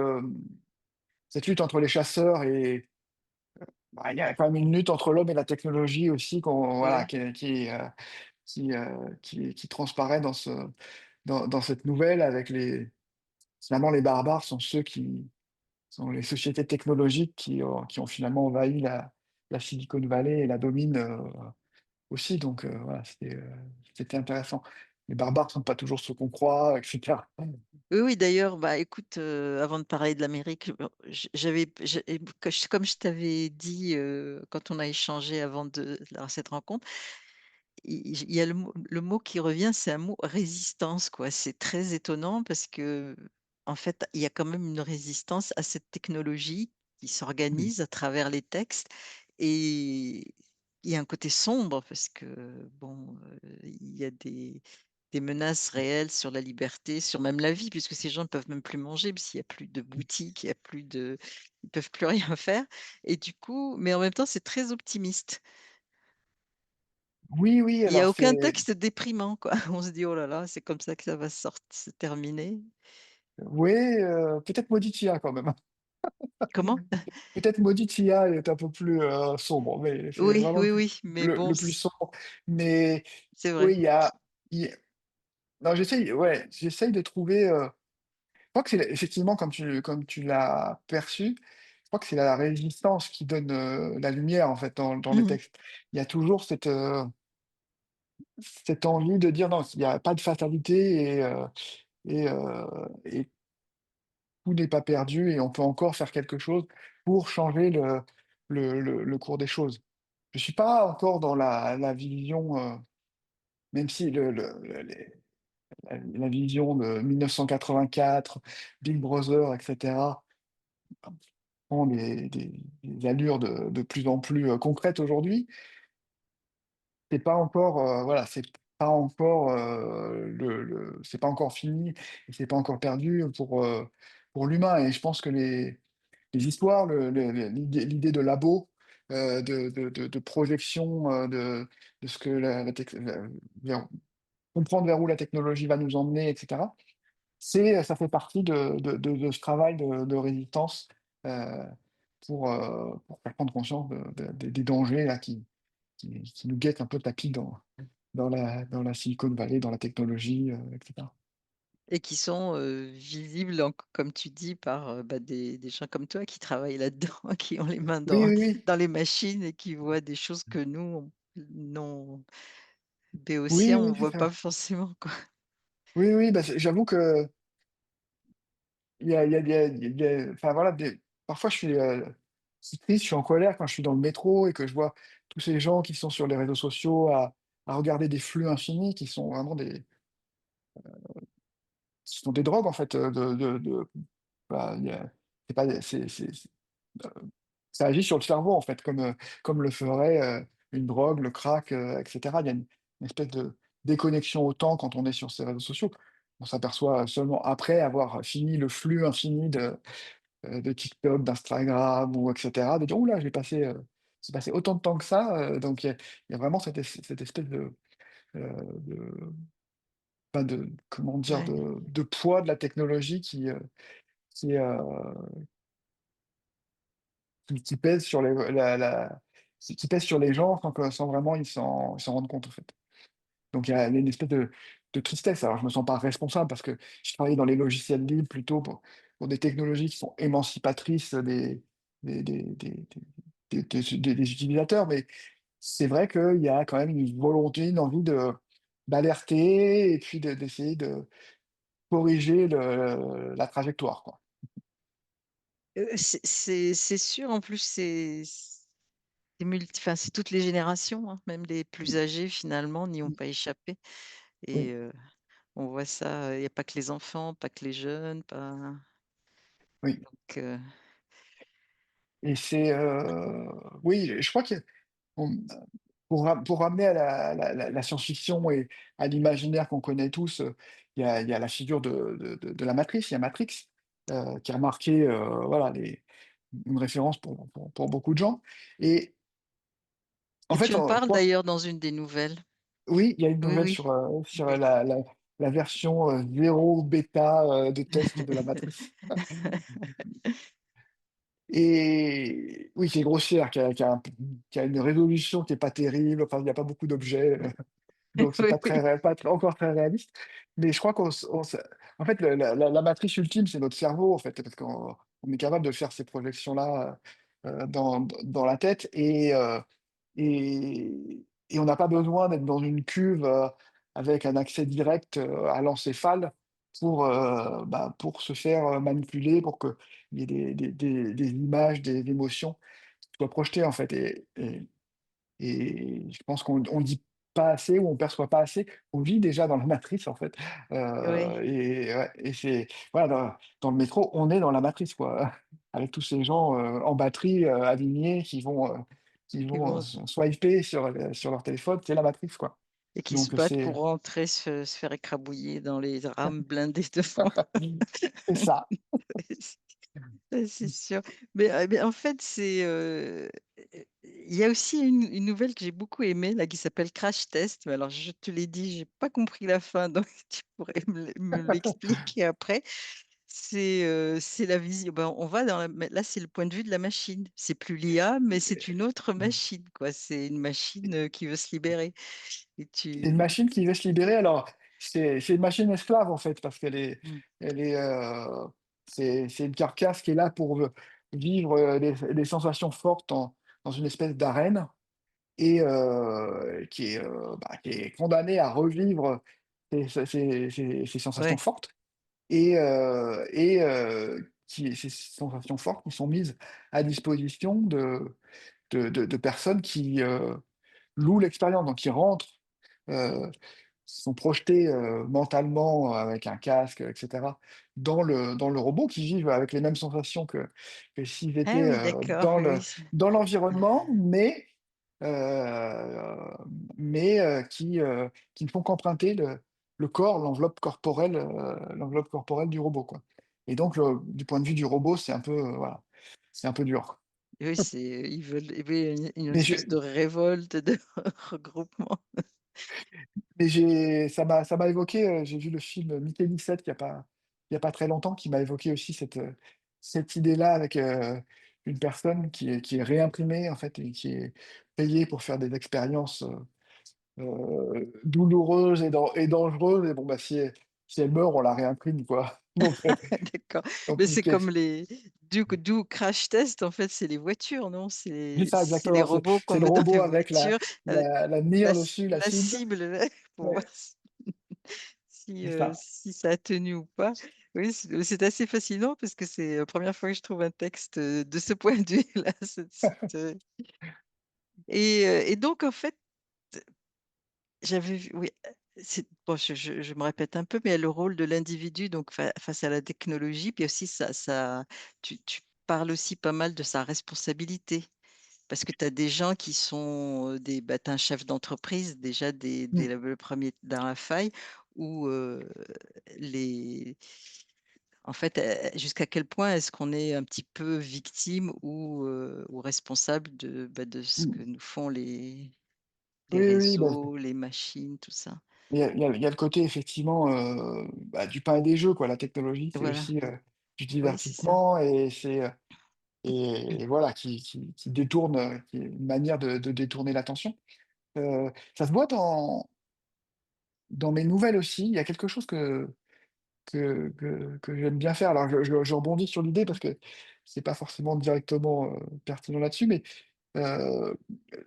lutte entre les chasseurs bah, il y a quand même une lutte entre l'homme et la technologie aussi qu'on voilà, Ouais. qui transparaît dans cette nouvelle avec les finalement les barbares sont ceux qui sont les sociétés technologiques qui ont finalement envahi la Silicon Valley et la dominent, aussi donc voilà, c'était intéressant. Les barbares sont pas toujours ceux qu'on croit et cetera. Oui, oui, d'ailleurs, bah, écoute, avant de parler de l'Amérique, comme je t'avais dit, quand on a échangé avant cette rencontre, il y a le mot qui revient, c'est un mot résistance, quoi. C'est très étonnant parce que, en fait, il y a quand même une résistance à cette technologie qui Mmh. s'organise à travers les textes et il y a un côté sombre parce que, bon, il y a des menaces réelles sur la liberté, sur même la vie, puisque ces gens ne peuvent même plus manger, puisqu'il y a plus de boutiques, il y a plus de ils peuvent plus rien faire et du coup mais en même temps, c'est très optimiste. Oui, oui, Il y a alors aucun c'est texte déprimant, quoi. On se dit: «Oh là là, c'est comme ça que ça va se terminer». oui, peut-être Maudit IA quand même. Comment? Peut-être Maudit IA est un peu plus, sombre, mais c'est Oui, vraiment oui, oui, mais bon, le plus sombre. Mais c'est vrai. oui, il y a non, j'essaye de trouver, je crois que c'est effectivement comme tu l'as perçu, je crois que c'est la résistance qui donne, la lumière en fait dans les Mmh. textes. Il y a toujours cette envie de dire: «Non, il y a pas de fatalité et tout n'est pas perdu et on peut encore faire quelque chose pour changer le cours des choses». Je suis pas encore dans la vision, même si la vision de 1984, Big Brother et cetera, prend des allures de plus en plus, concrètes aujourd'hui. C'est pas encore, voilà, c'est pas encore, c'est pas encore fini et c'est pas encore perdu pour l'humain et je pense que les histoires, l'idée de labo, de projection, de ce que la tech vers comprendre vers où la technologie va nous emmener et cetera, ça fait partie de ce travail de résistance, heu, pour faire prendre conscience des dangers là qui nous guettent un peu tapis dans la Silicon Valley, dans la technologie, et cetera. Et qui sont, visibles comme tu dis par, bah, des gens comme toi qui travaillent là-dedans, qui ont les mains Oui, dans oui, oui. dans les machines et qui voient des choses que nous, non béotiens, Oui, on oui, c'est voit ça. pas forcément, quoi. Oui, oui, bah, j'avoue que il y a enfin voilà, parfois je suis triste, je suis en colère quand je suis dans le métro et que je vois tous ces gens qui sont sur les réseaux sociaux à regarder des flux infinis qui sont vraiment qui sont des drogues en fait, bah, il y a c'est pas c'est ça agit sur le cerveau en fait comme le ferait, une drogue, le crack, et cetera. Il y a une espèce de déconnexion au temps quand on est sur ces réseaux sociaux. On s'aperçoit seulement après avoir fini le flux infini de TikTok, d'Instagram ou et cetera, de dire: «Ouh là, j'ai passé autant de temps que ça», donc il y a vraiment cette espèce de comment dire? Ouais. De poids de la technologie qui, heu, qui pèse sur les qui pèse sur les gens sans vraiment ils s'en rendent compte, en fait. Donc il y a une espèce de tristesse. Alors je me sens pas responsable parce que je travaille dans les logiciels libres plutôt pour des technologies qui sont émancipatrices des utilisateurs. Mais c'est vrai qu'il y a quand même une volonté, une envie d'alerter et puis d'essayer de corriger la trajectoire, quoi. C'est sûr, en plus, c'est toutes les générations, hein, même les plus âgés, finalement, n'y ont Mmh, pas échappé et oui, on voit ça, il y a pas que les enfants, pas que les jeunes, pas oui que et oui, je crois qu'on pour ramener à la science-fiction et à l'imaginaire qu'on connaît tous, il y a la figure de la Matrice, il y a Matrix, qui a marqué, voilà, une référence pour beaucoup de gens et en et tu fait, en je parles crois d'ailleurs dans une des nouvelles. oui, il y a une Oui, nouvelle oui, sur oui. la version, 0 bêta, de test de la Matrice et oui, qui est grossière, qui a une résolution qui est pas terrible, enfin, il y a pas beaucoup d'objets, donc c'est Oui, pas oui, pas très encore très réaliste. Mais je crois qu'on se en fait, le la matrice ultime, c'est notre cerveau, en fait, parce qu'on est capable de faire ces projections-là, dans la tête et on n'a pas besoin d'être dans une cuve, avec un accès direct, à l'encéphale pour se faire, manipuler, pour qu'il y ait des images, des émotions qui soient projetées, en fait et je pense qu'on dit pas assez ou on perçoit pas assez. On vit déjà dans la matrice, en fait, oui. et ouais et c'est voilà, dans le métro, on est dans la matrice, quoi, avec tous ces gens, en batterie, alignés qui Ils vont vont swiper sur leur téléphone, c'est la matrice, quoi. et qui se Donc battent pour rentrer, se faire écrabouiller dans les rames blindées devant. c'est ça. Ouais, c'est sûr. Mais en fait, il y a aussi une nouvelle que j'ai beaucoup aimée là, qui s'appelle Crash Test. Mais alors, je te l'ai dit, j'ai pas compris la fin, donc tu pourrais me l'expliquer après. C'est la vision. Ben, on va dans là, c'est le point de vue de la machine. C'est plus l'IA, mais c'est une autre machine, quoi. C'est une machine qui veut se libérer. Et C'est une tu. machine qui veut se libérer. Alors, c'est une machine esclave, en fait, parce Mm. elle est, c'est une carcasse qui est là pour, vivre, des sensations fortes dans une espèce d'arène et qui est condamnée à revivre ces sensations Ouais, fortes qui ces sensations fortes qui sont mises à disposition de personnes qui, louent l'expérience, donc qui rentrent, heu sont projetés, mentalement avec un casque, et cetera, dans le robot, qui vivent avec les mêmes sensations que s'ils ah étaient, oui, d'accord, oui. dans l'environnement, heu, qui ne font qu'emprunter le corps, l'enveloppe corporelle du robot, quoi et donc du point de vue du robot, c'est un peu, voilà, c'est un peu dur. Oui, ils veulent oui, une Mais je espèce de révolte, de regroupement. Mais ça m'a évoqué, j'ai vu le film Mickey 17 il y a pas très longtemps, qui m'a évoqué aussi cette idée-là avec, une personne qui est réimprimée, en fait et qui est payée pour faire des expériences, douloureuses et dangereuses et bon, bah, si elle meurt, on la réimprime, quoi. D'accord. Donc Mais il c'est fait comme les d'où Crash Test, en fait, c'est les voitures, non? c'est ça C'est les exactement, robots qu'on c'est le met dans les robot avec voitures avec la mire la dessus, la cible. cible, là, pour voir Ouais, c'est ça. si ça a tenu ou pas. Oui, c'est assez fascinant parce que c'est la première fois que je trouve un texte, de ce point de vue-là, et donc en fait, j'avais vu oui, c'est bon, je me répète un peu, mais il y a le rôle de l'individu donc face à la technologie, puis aussi tu parles aussi pas mal de sa responsabilité. Parce que tu as des gens qui sont, tu un chef d'entreprise déjà Mmh. dès le 1er dans la faille où, les en fait, jusqu'à quel point est-ce qu'on est un petit peu victime ou responsable de ce Mmh. que nous font les Oui, oui, bah réseaux, les machines, tout ça. il y a le côté effectivement, du pain et des jeux, quoi. La technologie, c'est Voilà, aussi, du oui, c'est ça. divertissement et et voilà qui détourne, qui est une manière de détourner l'attention. Ça se voit dans mes nouvelles aussi. Il y a quelque chose que j'aime bien faire. Alors je rebondis sur l'idée parce que c'est pas forcément directement, pertinent là-dessus, mais, heu,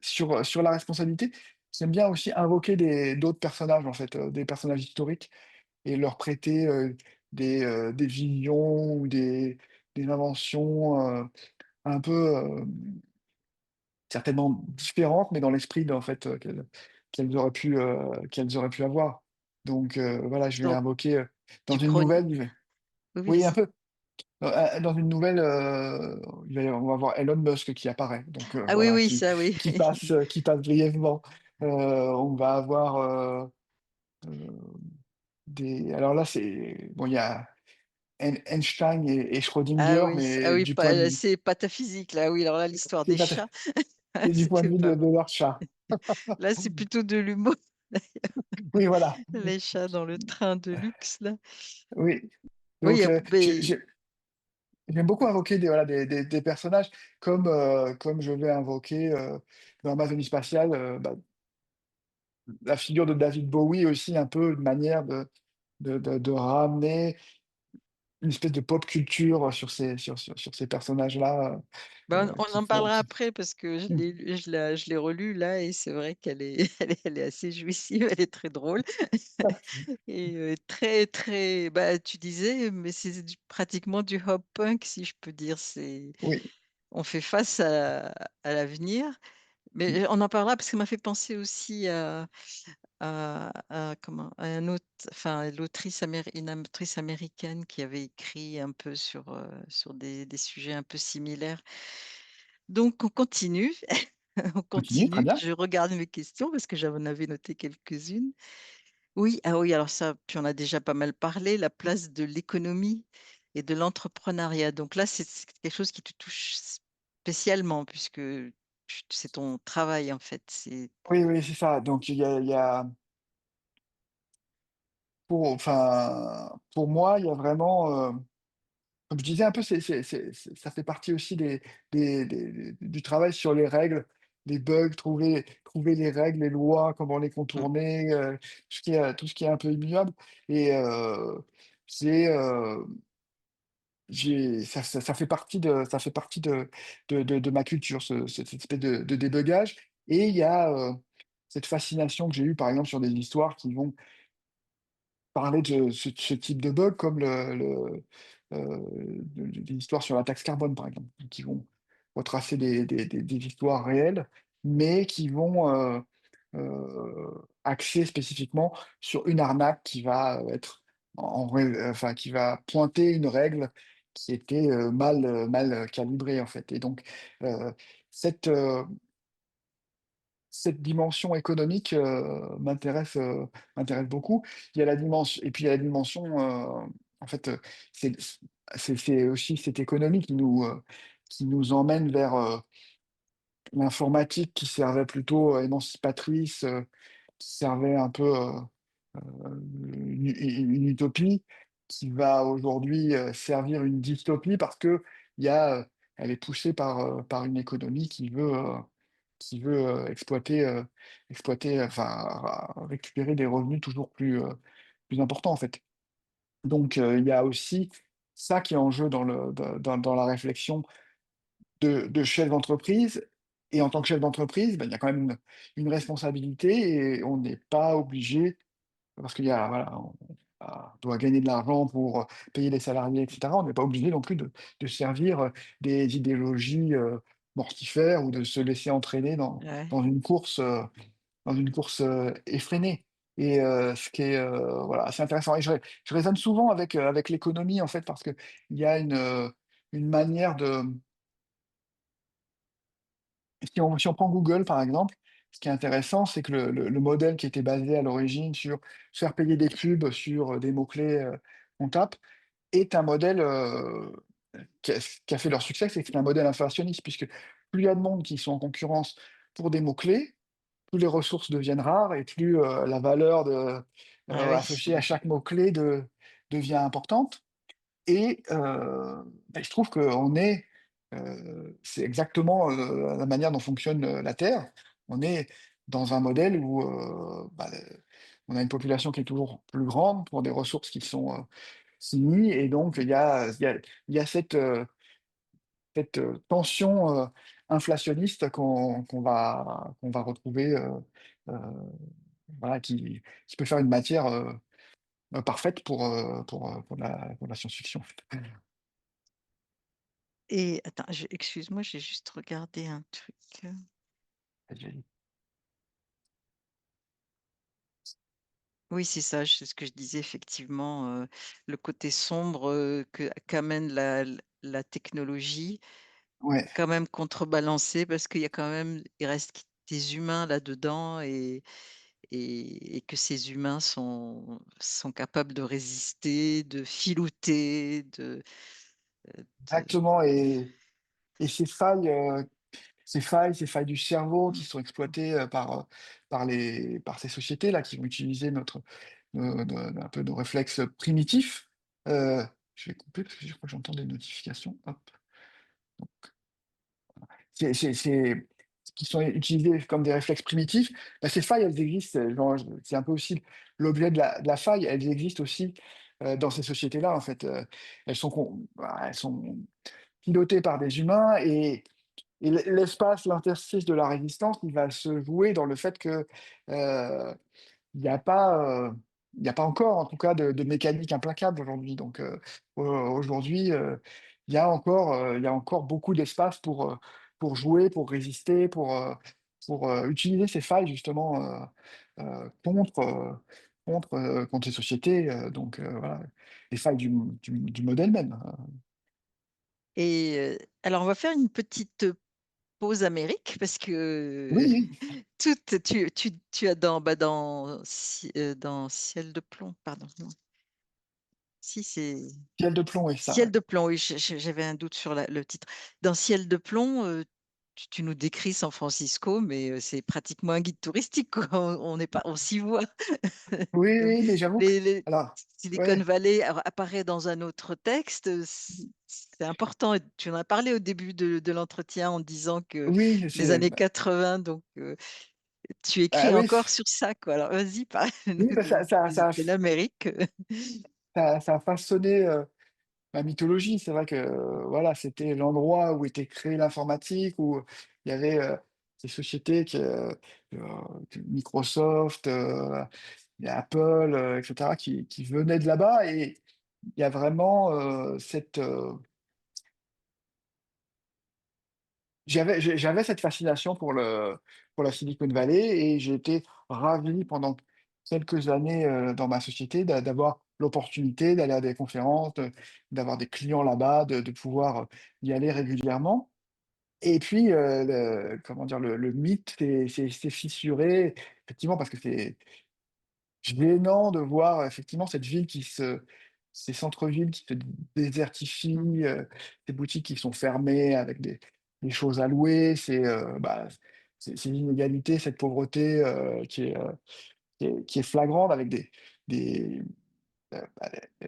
sur la responsabilité, j'aime bien aussi invoquer d'autres personnages en fait, des personnages historiques et leur prêter, des visions ou des inventions, un peu, certainement différentes, mais dans l'esprit en fait, qu'elles auraient pu avoir. Donc voilà, je vais Donc invoquer, dans tu une prônes nouvelle oui, oui, oui un vas-y. peu, dans une nouvelle, on va voir Elon Musk qui apparaît, donc Ah oui, voilà, oui, ça oui. qui passe brièvement. On va avoir, heu, des alors là, c'est bon, il y a Einstein et Ah Schrödinger, oui, ah mais oui, du point de vue c'est pataphysique là, oui, alors là, l'histoire c'est des pas chats, c'est du point de c'était vue pas mal. de leur chat. Là, c'est plutôt de l'humour, Oui, voilà, les chats dans le train de luxe là. oui, Oui, donc beh j'aime beaucoup invoquer des, voilà, des personnages comme je vais invoquer, dans Amazonie spatiale, bah, la figure de David Bowie aussi, un peu une manière de ramener une espèce de pop culture sur ces personnages-là, Ben, on qui en font parlera qui après parce que mmh, je l'ai relu là et c'est vrai qu'elle est elle est assez jouissive, elle est très drôle et très, très bah, tu disais, mais c'est du pratiquement du hop punk si je peux dire. C'est oui, on fait face à l'avenir, mmh, mais on en parlera parce que ça m'a fait penser aussi comment? À un autre enfin une autrice américaine qui avait écrit un peu sur des sujets un peu similaires. Donc on continue, on continue, très continue. bien. Je regarde mes questions parce que j'en avais noté quelques-unes. Oui, ah oui, alors ça, tu en as déjà pas mal parlé, la place de l'économie et de l'entrepreneuriat. Donc là, c'est quelque chose qui te touche spécialement puisque c'est ton travail en fait. C'est Oui, oui, c'est ça. Donc il y a pour moi, il y a vraiment, comme je disais un peu, ça fait partie aussi du travail sur les règles, les bugs, trouver les règles, les lois, comment les mmh, contourner, tout ce qui est un peu immuable et c'est, ça fait partie de ma culture, cette espèce de débugage et il y a, cette fascination que j'ai eue, par exemple, sur des histoires qui vont parler de ce type de bug comme des histoires sur la taxe carbone, par exemple, qui vont retracer des histoires réelles, mais qui vont, axer spécifiquement sur une arnaque qui va, être enfin, qui va pointer une règle qui était, mal calibrée, en fait et donc, heu, cette, cette dimension économique, m'intéresse beaucoup. Il y a la dimension et puis il y a la dimension, en fait, c'est c'est aussi cette économie qui nous emmène vers, l'informatique qui servait plutôt, émancipatrice, qui servait un peu, une utopie, qui va aujourd'hui, servir une dystopie parce qu'il y a, elle est poussée par une économie qui veut, exploiter, enfin, récupérer des revenus toujours plus importants, en fait. Donc, il y a aussi ça qui est en jeu dans la réflexion de chef d'entreprise et en tant que chef d'entreprise, bah, il y a quand même une responsabilité et on n'est pas obligé parce qu'il y a voilà, doit gagner de l'argent pour, payer les salariés et cetera. On n'est pas obligé non plus de servir, des idéologies, mortifères ou de se laisser entraîner ouais. dans une course, effrénée et ce qui est, voilà, assez intéressant et je raisonne souvent avec l'économie, en fait, parce qu'il y a une manière de si on prend Google, par exemple, ce qui est intéressant, c'est que le modèle qui était basé à l'origine sur faire payer des pubs sur, des mots-clés, qu'on tape, est un modèle, qui a fait leur succès, c'est que c'est un modèle inflationniste puisque plus il y a de monde qui sont en concurrence pour des mots-clés, plus les ressources deviennent rares et plus, la valeur Ah oui. associée à chaque mot-clé devient importante. Et bah, il se trouve qu'on est, c'est exactement, la manière dont fonctionne, la Terre. On est dans un modèle où, bah, on a une population qui est toujours plus grande pour des ressources qui sont, finies et donc il y a cette, tension, inflationniste qu'on va retrouver, heu, voilà qui peut faire une matière, parfaite pour la science-fiction, en fait. Et attends, excuse-moi, j'ai juste regardé un truc. Oui, c'est ça, c'est ce que je disais effectivement, le côté sombre, qu'amène la technologie, Ouais. quand même contrebalancé parce qu'il y a quand même il reste des humains là-dedans et que ces humains sont capables de résister, de filouter, de Exactement et ces failles du cerveau qui sont exploitées, par ces sociétés-là qui vont utiliser un peu nos réflexes primitifs, je vais couper parce que je crois que j'entends des notifications. Hop, donc c'est qui sont utilisés comme des réflexes primitifs, bah, ces failles, elles existent, genre, c'est un peu aussi l'objet de la faille, elles existent aussi, dans ces sociétés-là, en fait, elles sont pilotées par des humains et l'espace, l'interstice de la résistance, il va se jouer dans le fait que, heu il n'y a pas, il n'y a pas encore, en tout cas, de mécanique implacable aujourd'hui. Donc, aujourd'hui, il y a encore beaucoup d'espace pour jouer, pour résister, utiliser ces failles justement, contre ces sociétés, voilà, les failles du modèle même. Et alors on va faire une petite pause Amérique parce Oui, que oui, tu as dans Ciel de plomb, pardon, non, si c'est ciel de plomb et ça, Ciel ouais. de plomb, oui, j'avais un doute sur le titre. Dans Ciel de plomb, tu nous décris San Francisco, mais c'est pratiquement un guide touristique, quoi. On n'est pas, on s'y voit. Oui, Donc, oui, mais j'avoue que les alors Silicon ouais, Valley apparaît dans un autre texte. C'est important. Et tu en as parlé au début de l'entretien en disant que oui, les c'est années bah, 80, donc tu ah écris oui, encore sur ça, quoi. Alors vas-y, oui, parle-nous bah, de l'Amérique. ça a façonné, ma mythologie. C'est vrai que, voilà, c'était l'endroit où était créée l'informatique, où il y avait, ces sociétés heu, que Microsoft, il y a Apple, et cetera qui venaient de là-bas et il y a vraiment, j'avais cette fascination pour la Silicon Valley et j'ai été ravi pendant quelques années, dans ma société d'avoir l'opportunité d'aller à des conférences, d'avoir des clients là-bas, de pouvoir, y aller régulièrement et puis, comment dire? Le mythe s'est fissuré effectivement parce que c'est gênant de voir effectivement cette ville ces centres-villes qui se désertifient, ces boutiques qui sont fermées avec des choses à louer. C'est l'inégalité, cette pauvreté, qui est flagrante avec des, bah,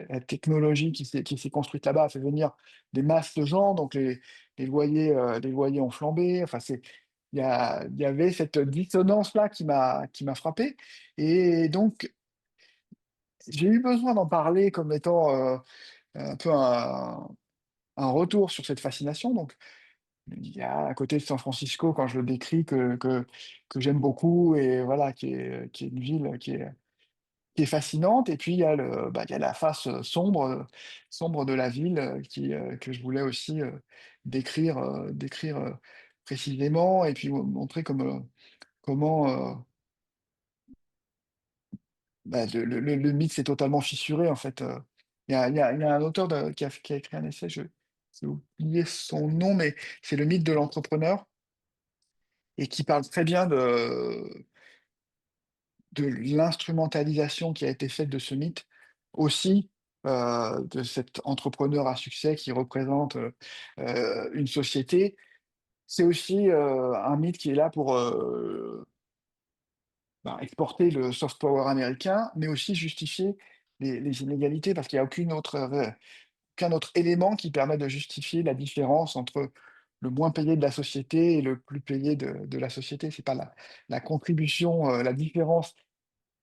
la technologie qui s'est construite là-bas a fait venir des masses de gens, donc les loyers ont flambé. Enfin, il y avait cette dissonance-là qui m'a frappé et donc j'ai eu besoin d'en parler comme étant, un peu un retour sur cette fascination. Donc, il y a un côté de San Francisco quand je le décris que j'aime beaucoup et voilà, qui est une ville qui est fascinante. Et puis il y a la face, sombre de la ville, que je voulais aussi, décrire, précisément et puis montrer comment, bah, le mythe s'est totalement fissuré en fait, il y a un auteur qui a écrit un essai, j'ai oublié son nom, mais c'est le mythe de l'entrepreneur et qui parle très bien de l'instrumentalisation qui a été faite de ce mythe, aussi, de cet entrepreneur à succès qui représente, une société. C'est aussi, un mythe qui est là pour, bah, exporter le soft power américain, mais aussi justifier les inégalités parce qu'il y a aucun autre élément qui permet de justifier la différence entre le moins payé de la société et le plus payé de la société. C'est pas la contribution, la différence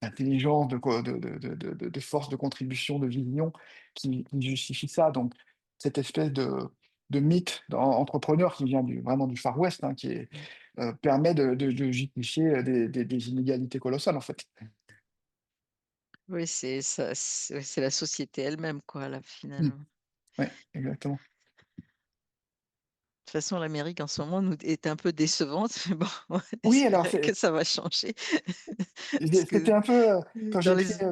d'intelligence, de force de contribution, de vision qui justifie ça. Donc cette espèce de mythe entrepreneur qui vient vraiment du Far West, hein, permet de justifier, des inégalités colossales, en fait. Oui, c'est ça, c'est la société elle-même, quoi, là, Mmh. finalement. Ouais, exactement. De toute façon, l'Amérique en ce moment nous est un peu décevante, mais bon, on va Oui, alors espérer que ça va changer. Parce que c'était un peu, quand dans j'ai les écrit,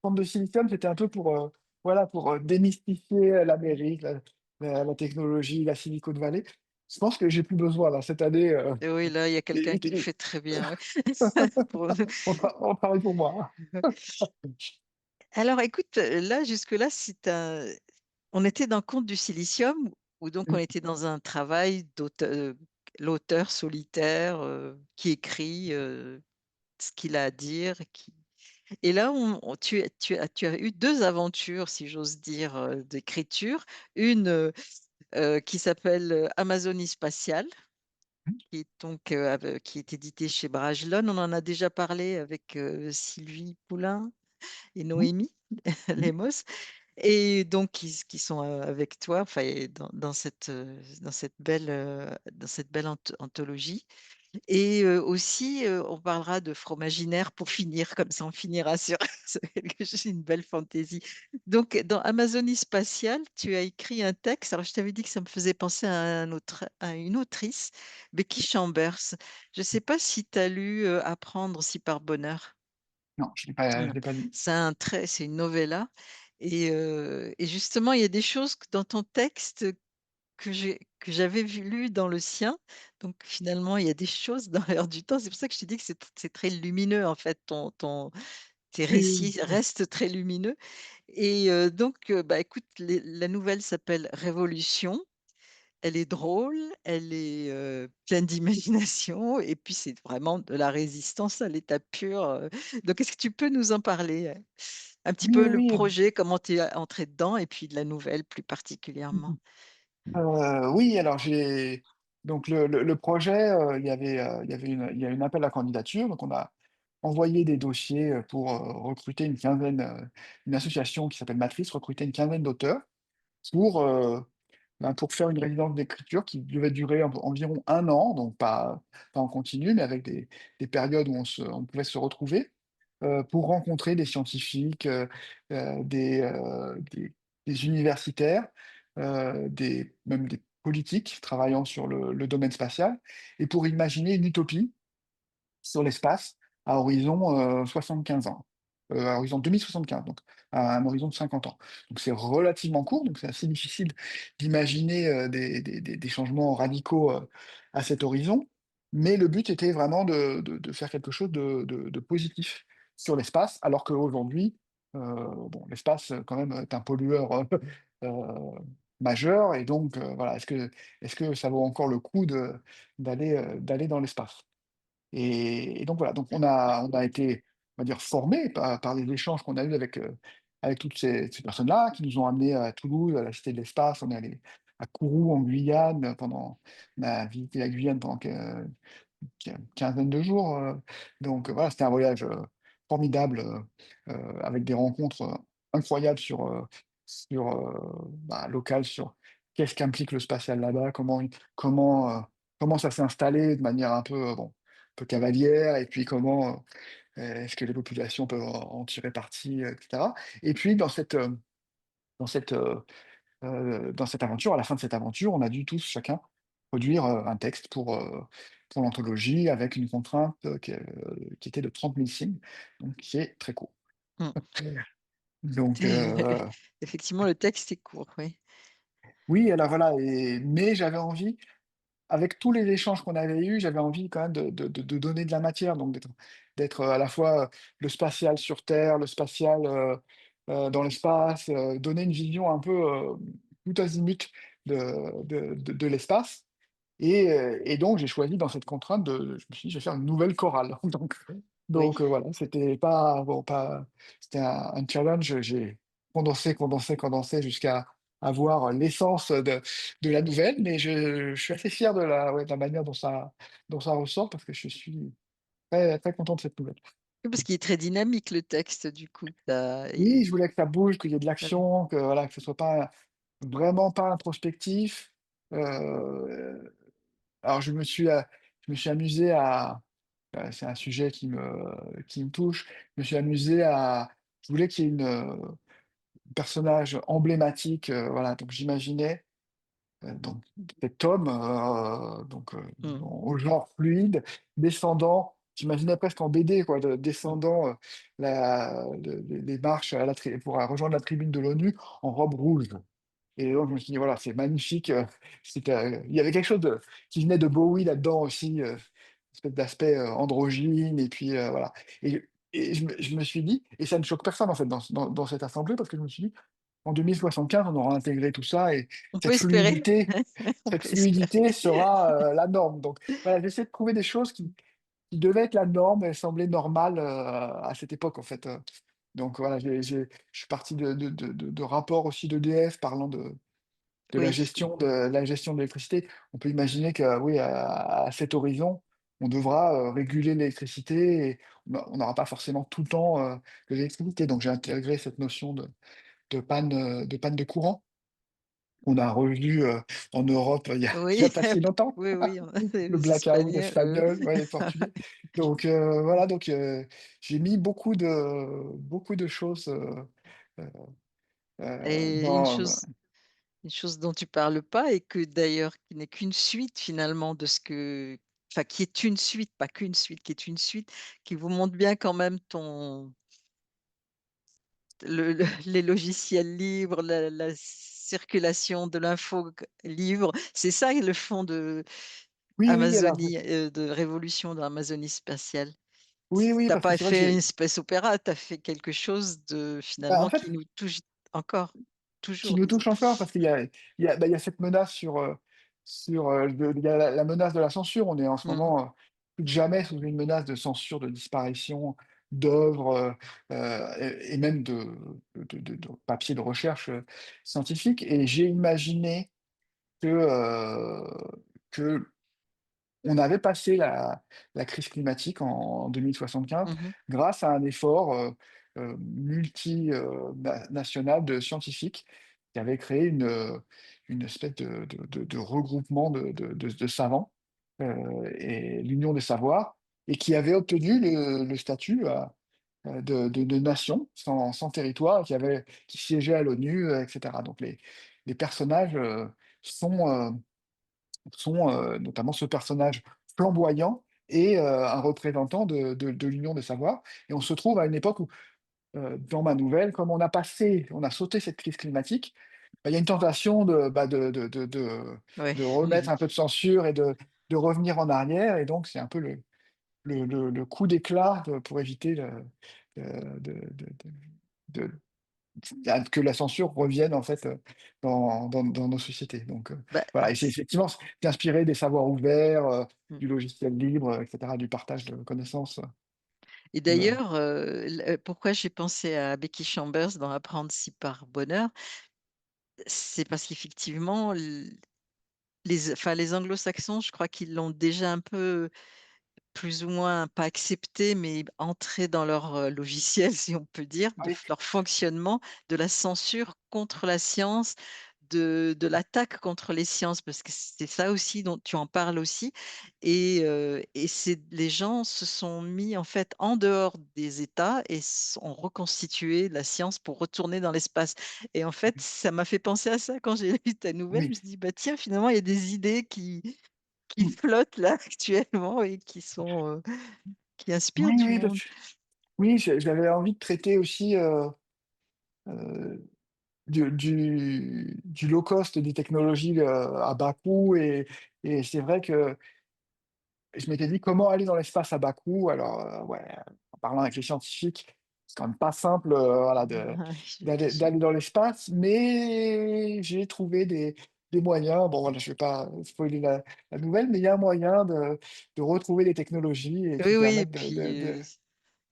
Pente de Silicium, c'était un peu pour, voilà, pour, démystifier, l'Amérique, la technologie, la Silicon Valley. Je pense que j'ai plus besoin là, cette année, oui, là, il y a quelqu'un et qui le et fait très bien, oui. Pour nous. on travaille pour moi. Alors écoute, là, jusque-là, on était dans Conte du silicium où donc on Mmh. était dans un travail l'auteur solitaire, qui écrit, ce qu'il a à dire, Et là, tu as eu 2 aventures, si j'ose dire, d'écriture. Une, qui s'appelle, Amazonie spatiale, qui est donc, qui est éditée chez Brajlon. On en a déjà parlé avec, Sylvie Poulain et Mmh, Noémie mmh. Lemos, et donc qui sont, avec toi, enfin, et dans cette belle anthologie. Et aussi, on parlera de Fromaginaire pour finir, comme ça on finira sur sur quelque chose, une belle fantaisie. Donc dans Amazonie spatiale, tu as écrit un texte, alors je t'avais dit que ça me faisait penser à une autrice, Becky Chambers. Je ne sais pas si tu as lu, Apprendre si par bonheur? Non, je Voilà. l'ai pas lu. C'est une novella, et justement, il y a des choses dans ton texte que j'avais lu dans le sien, donc finalement, il y a des choses dans l'air du temps. C'est pour ça que je te dis que c'est très lumineux, en fait, tes Oui, oui, récits oui. restent très lumineux, et donc bah, écoute, la nouvelle s'appelle Révolution. Elle est drôle, elle est, pleine d'imagination, et puis c'est vraiment de la résistance à l'état pur, donc est-ce que tu peux nous en parler, un petit Oui, peu le oui, oui. projet, comment tu es entré dedans, et puis de la nouvelle plus Mmh. particulièrement? Oui, alors j'ai donc le projet, il y a une appel à candidature, donc on a envoyé des dossiers, pour, recruter une quinzaine, une association qui s'appelle Matrice, recruter une quinzaine d'auteurs pour, pour faire une résidence d'écriture qui devait durer environ 1 an, donc pas en continu, mais avec des périodes où on pouvait se retrouver, pour rencontrer des scientifiques, des universitaires, même des politiques travaillant sur le domaine spatial, et pour imaginer une utopie sur l'espace à horizon, 75 ans, à horizon 2075, donc à un horizon de 50 ans. Donc c'est relativement court, donc c'est assez difficile d'imaginer, des changements radicaux, à cet horizon. Mais le but était vraiment de faire quelque chose de positif sur l'espace, alors qu'aujourd'hui, bon, l'espace, quand même, est un pollueur, heu, majeur, et donc voilà, est-ce que ça vaut encore le coup d'aller dans l'espace? Et donc voilà, donc on a été, on va dire, formés par les échanges qu'on a eus avec toutes ces personnes-là, qui nous ont amenés à Toulouse, à la Cité de l'Espace. On est allé à Kourou, en Guyane, on a visité la Guyane pendant quinzaine de jours, donc voilà, c'était un voyage, formidable, avec des rencontres, incroyables locales, sur qu'est-ce qu'implique le spatial là-bas, comment ça s'est installé de manière un peu, bon, un peu cavalière, et puis comment, est-ce que les populations peuvent en tirer parti, et cetera. Et puis dans cette, heu dans cette aventure, à la fin de cette aventure, on a dû tous chacun produire, un texte pour l'anthologie, avec une contrainte, qui était de 30 000 signes, donc qui est très court. Mmh. Donc Effectivement, le texte est court, oui. oui, alors voilà, mais j'avais envie, avec tous les échanges qu'on avait eus, j'avais envie quand même de donner de la matière, donc d'être à la fois, le spatial sur Terre, le spatial, dans l'espace, donner une vision un peu, tout azimut de l'espace. Et donc j'ai choisi, dans cette contrainte, je me suis dit: «Je vais faire une nouvelle chorale». Oui. Voilà, c'était pas bon, pas c'était un challenge. J'ai condensé, condensé, condensé jusqu'à avoir l'essence de la nouvelle, mais je suis assez fier de la manière dont ça ressort, parce que je suis très, très content de cette nouvelle. Oui, parce qu'il est très dynamique, le texte, du coup. Tu Oui, et je voulais que ça bouge, qu'il y ait de voilà. l'action, que voilà, que ce soit pas vraiment pas introspectif. Heu, alors je me suis amusé à, c'est un sujet qui me touche. Je me suis amusé à Je voulais qu'il y ait personnage emblématique, voilà, donc j'imaginais, donc cet homme, Mmh. au genre fluide, descendant, j'imaginais presque en BD, quoi, Mmh. descendant, les marches pour rejoindre la tribune de l'ONU en robe rouge. Et donc je me suis dit: «Voilà, c'est magnifique», il y avait quelque chose qui venait de Bowie là-dedans aussi, espèce d'aspect, androgyne, et puis, voilà. Et je me suis dit, et ça ne choque personne en fait dans cette assemblée, parce que je me suis dit: «En 2075, on aura intégré tout ça, et On peut cette espérer. fluidité On cette peut espérer. fluidité sera, la norme». Donc voilà, j'essaie de trouver des choses qui devait être la norme, elle semblait normale, à cette époque, en fait, donc voilà, je suis parti de rapports aussi d'EDF parlant de Oui, la gestion de l'électricité. On peut imaginer que, oui, à cet horizon, on devra, réguler l'électricité et on n'aura pas forcément tout le temps, de l'électricité. Donc j'ai intégré cette notion de panne de courant. On a revu, en Europe, il y oui, a pas si longtemps, oui, oui, le les blackout Espagnols, espagnol, ouais, les Portugais. Donc voilà, donc j'ai mis beaucoup de choses, heu et dans une chose dont tu parles pas et que d'ailleurs qui n'est qu'une suite finalement de ce que enfin qui est une suite, pas qu'une suite, qui est une suite, qui vous montre bien quand même ton les logiciels libres, la circulation de l'info libre. C'est ça le fond de oui, oui, alors Amazonie, de Révolution dans Amazonie spatiale. oui, oui, Tu as parce que pas c'est vrai que fait une j'ai space opéra, tu as fait quelque chose de bah, en finalement fait, qui nous touche encore, qui toujours nous disons. touche encore parce qu'il y a cette menace il y a la menace de la censure. On est en ce Mmh. moment, plus que jamais sous une menace de censure, de disparition d'œuvres, et même de papiers de recherche, scientifique et j'ai imaginé que on avait passé la crise climatique en 2075 Mmh. grâce à un effort, multi, national de scientifiques qui avaient créé une espèce de regroupement de savants, et l'union des savoirs et qui avait obtenu le statut, de nation sans territoire, qui siégeait à l'ONU, et cetera. Donc les personnages, sont, notamment ce personnage flamboyant et un représentant de l'union des savoirs et on se trouve à une époque où, dans ma nouvelle, comme on a sauté cette crise climatique, bah, il y a une tentation Ouais. de remettre un peu de censure et de revenir en arrière et donc c'est un peu le coup d'éclat pour éviter de que la censure revienne en fait, dans nos sociétés donc Bah, voilà et c'est effectivement c'est inspiré des savoirs ouverts, mmh du logiciel libre, et cetera, du partage de connaissances, et de d'ailleurs, pourquoi j'ai pensé à Becky Chambers dans Apprendre si par bonheur, c'est parce qu'effectivement les anglo-saxons, je crois qu'ils l'ont déjà un peu plus ou moins, pas accepté, mais entrer dans leur, logiciel, si on peut dire, de oui, leur fonctionnement, de la censure contre la science, de l'attaque contre les sciences, parce que c'est ça aussi dont tu en parles aussi et c'est les gens se sont mis, en fait, en dehors des États et ont reconstitué la science pour retourner dans l'espace et en fait, ça m'a fait penser à ça quand j'ai lu ta nouvelle. Je me oui, suis dit: «Bah, tiens, finalement, il y a des idées qui mmh, flottent là actuellement et qui sont, qui inspirent oui, du oui, monde. oui, j'avais envie de traiter aussi, heu, du low cost, des technologies, à bas coût et c'est vrai que je m'étais dit: «Comment aller dans l'espace à bas coût?» alors, ouais, en parlant avec les scientifiques, c'est quand même pas simple, voilà, Ouais, d'aller j'imagine. dans l'espace, mais j'ai trouvé des moyens. Bon, voilà, je vais pas spoiler la nouvelle, mais il y a un moyen de retrouver des technologies et qui Oui, oui et permettent puis,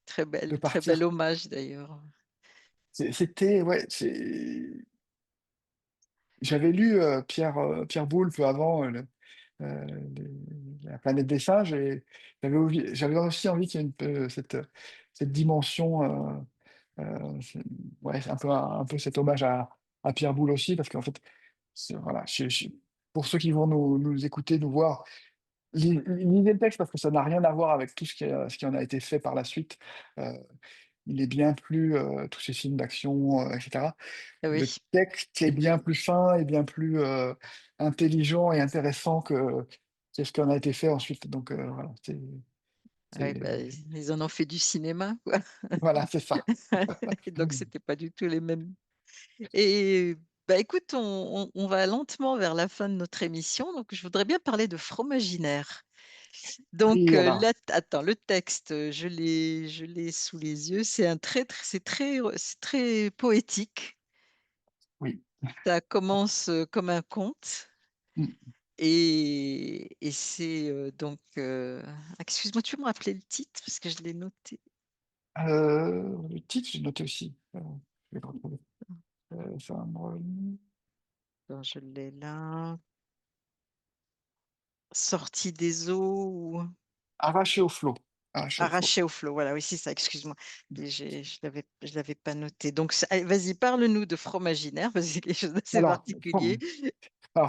très bel partir. hommage d'ailleurs. C'était ouais, j'avais lu, Pierre Boulle peu avant, les La planète des singes et j'avais aussi envie qu'il y ait cette dimension, c'est ouais, c'est un peu cet hommage à Pierre Boulle aussi parce qu'en fait, voilà, pour ceux qui vont nous écouter, nous voir, lisez le texte parce que ça n'a rien à voir avec tout ce qui en a été fait par la suite. Heu, il est bien plus, tous ces films d'action, et cetera. Oui, Le texte est bien plus fin et bien plus, intelligent et intéressant que ce qui en a été fait ensuite. Donc, voilà, ouais, bah, c'est ils en ont fait du cinéma, quoi. voilà, c'est ça. Donc c'était pas du tout les mêmes et bah, écoute, on va lentement vers la fin de notre émission, donc je voudrais bien parler de Fromaginaire. Donc Oui, alors, là attends, le texte, je l'ai sous les yeux. C'est un c'est très poétique. oui. Ça commence, comme un conte Mmh. et c'est, donc, excuse-moi, tu peux me rappeler le titre? Parce que je l'ai noté. Le titre, j'ai noté aussi. Je vais le retrouver. Ça va me revenir. Attends, je l'ai là. Sortie des eaux ou Arraché au flot. Arraché au flot. arrachée au flot, voilà, oui, c'est ça, excuse-moi. Et je l'avais pas noté. Donc ça allez, vas-y, parle-nous de Fromaginaire, parce que c'est quelque chose d'assez Alors, particulier.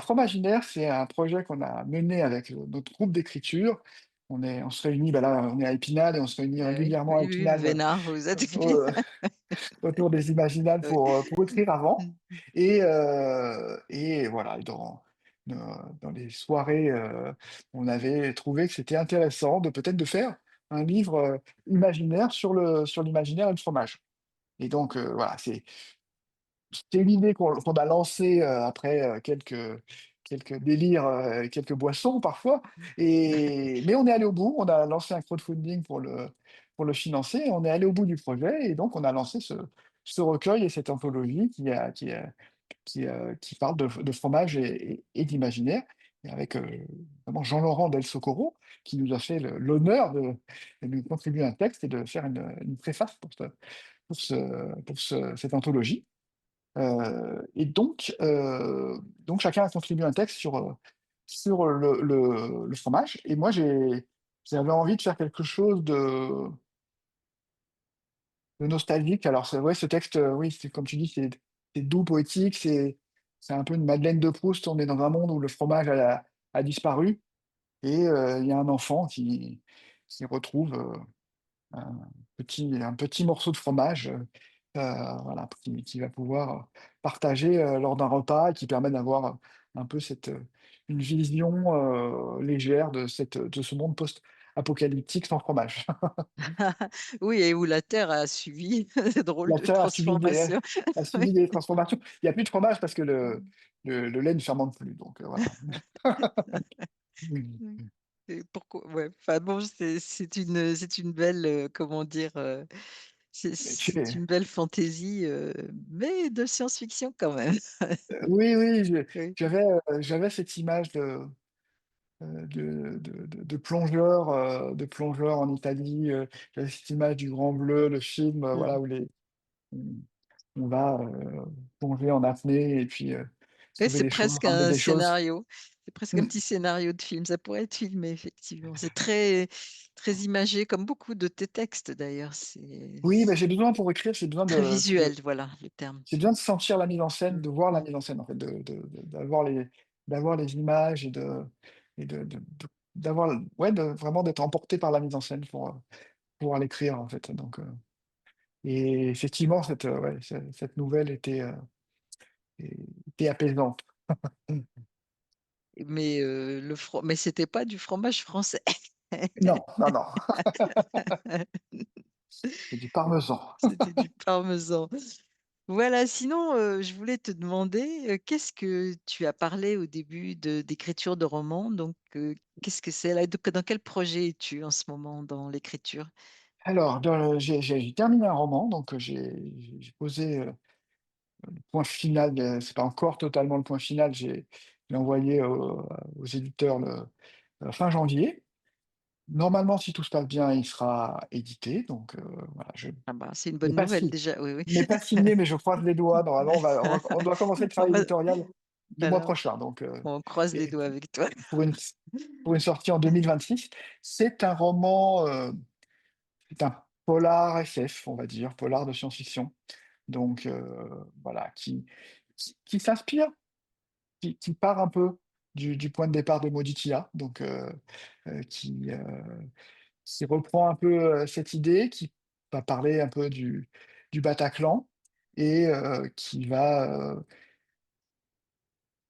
Fromaginaire, c'est un projet qu'on a mené avec, notre groupe d'écriture. On se réunit, bah, là, on est à Épinal et on se réunit Oui, régulièrement à oui, oui, Épinal, Vénard, vous êtes heu, autour des Imaginales oui. pour écrire avant Mmh. et voilà, heu, dans les soirées, on avait trouvé que c'était intéressant de peut-être de faire un livre, imaginaire sur l'imaginaire et le fromage et donc voilà, c'est une idée qu'on a lancée, après, quelques délires, quelques boissons parfois mais on est allé au bout. On a lancé un crowdfunding pour le financer et on est allé au bout du projet et donc on a lancé ce recueil et cette anthologie qui parle de fromage et d'imaginaire et avec, notamment Jean-Laurent Del Socorro qui nous a fait l'honneur de nous contribuer un texte et de faire une préface pour cette anthologie. Et donc chacun a contribué un texte sur le fromage et moi j'avais envie de faire quelque chose de nostalgique. Alors c'est vrai ce texte, oui, c'est comme tu dis, c'est doux, poétique, c'est un peu une Madeleine de Proust. On est dans un monde où le fromage a disparu et il y a un enfant qui retrouve, un un petit morceau de fromage, voilà, qui va pouvoir partager, lors d'un repas et qui permet d'avoir, un peu une vision, légère de ce monde post-apocalyptique sans fromage. Oui, et où la terre a suivi c'est drôle La de terre transformation. a Oui. subi des transformations. Il y a plus de fromage parce que le lait ne fermente plus, donc voilà. Mmh. Et pourquoi ouais, enfin bon, c'est une belle, comment dire? C'est une belle fantaisie, mais de science-fiction quand même. Oui, oui, Oui. j'avais cette image de plongeur en Italie, j'avais cette image du Grand Bleu, le film, voilà, Mmh. où on on va, plonger en apnée et puis, Ouais, trouver c'est des choses, presque ramener un des choses. scénario. C'est presque un Mmh. petit scénario de film. Ça pourrait être filmé effectivement. C'est très très imagé comme beaucoup de tes textes d'ailleurs. C'est Oui, bah, j'ai besoin pour écrire, très visuel, voilà le terme. j'ai besoin de sentir la mise en scène, Mmh. de voir la Mmh. mise en scène en fait, d'avoir les images et d'avoir ouais, de vraiment d'être emporté par la mise en scène pour pouvoir l'écrire en fait, donc et effectivement cette nouvelle était apaisante. Mmh. Mais c'était pas du fromage français. Non, non, non, c'est du parmesan. C'était du parmesan. Voilà, sinon, je voulais te demander, qu'est-ce que tu as parlé au début d'écriture de romans, donc qu'est-ce que c'est là? Dans quel projet es-tu en ce moment dans l'écriture? Alors j'ai terminé un roman, donc j'ai posé, le point final, c'est pas encore totalement le point final, j'ai envoyé aux éditeurs fin janvier. Normalement, si tout se passe bien, il sera édité, donc voilà, Ah bah, c'est une il n'est bonne pas nouvelle si déjà, oui, oui. il n'est pas signé, mais je croise les doigts. Normalement, on doit commencer le On travail va éditorial le mois alors, prochain, donc on croise les et doigts avec toi. pour une pour une sortie en 2026. C'est un roman, c'est un polar SF, on va dire, polar de science-fiction, donc voilà, qui s'inspire, qui part un peu du point de départ de Mauditia, donc heu, qui, heu, qui reprend un peu, cette idée, qui va parler un peu du Bataclan et qui va,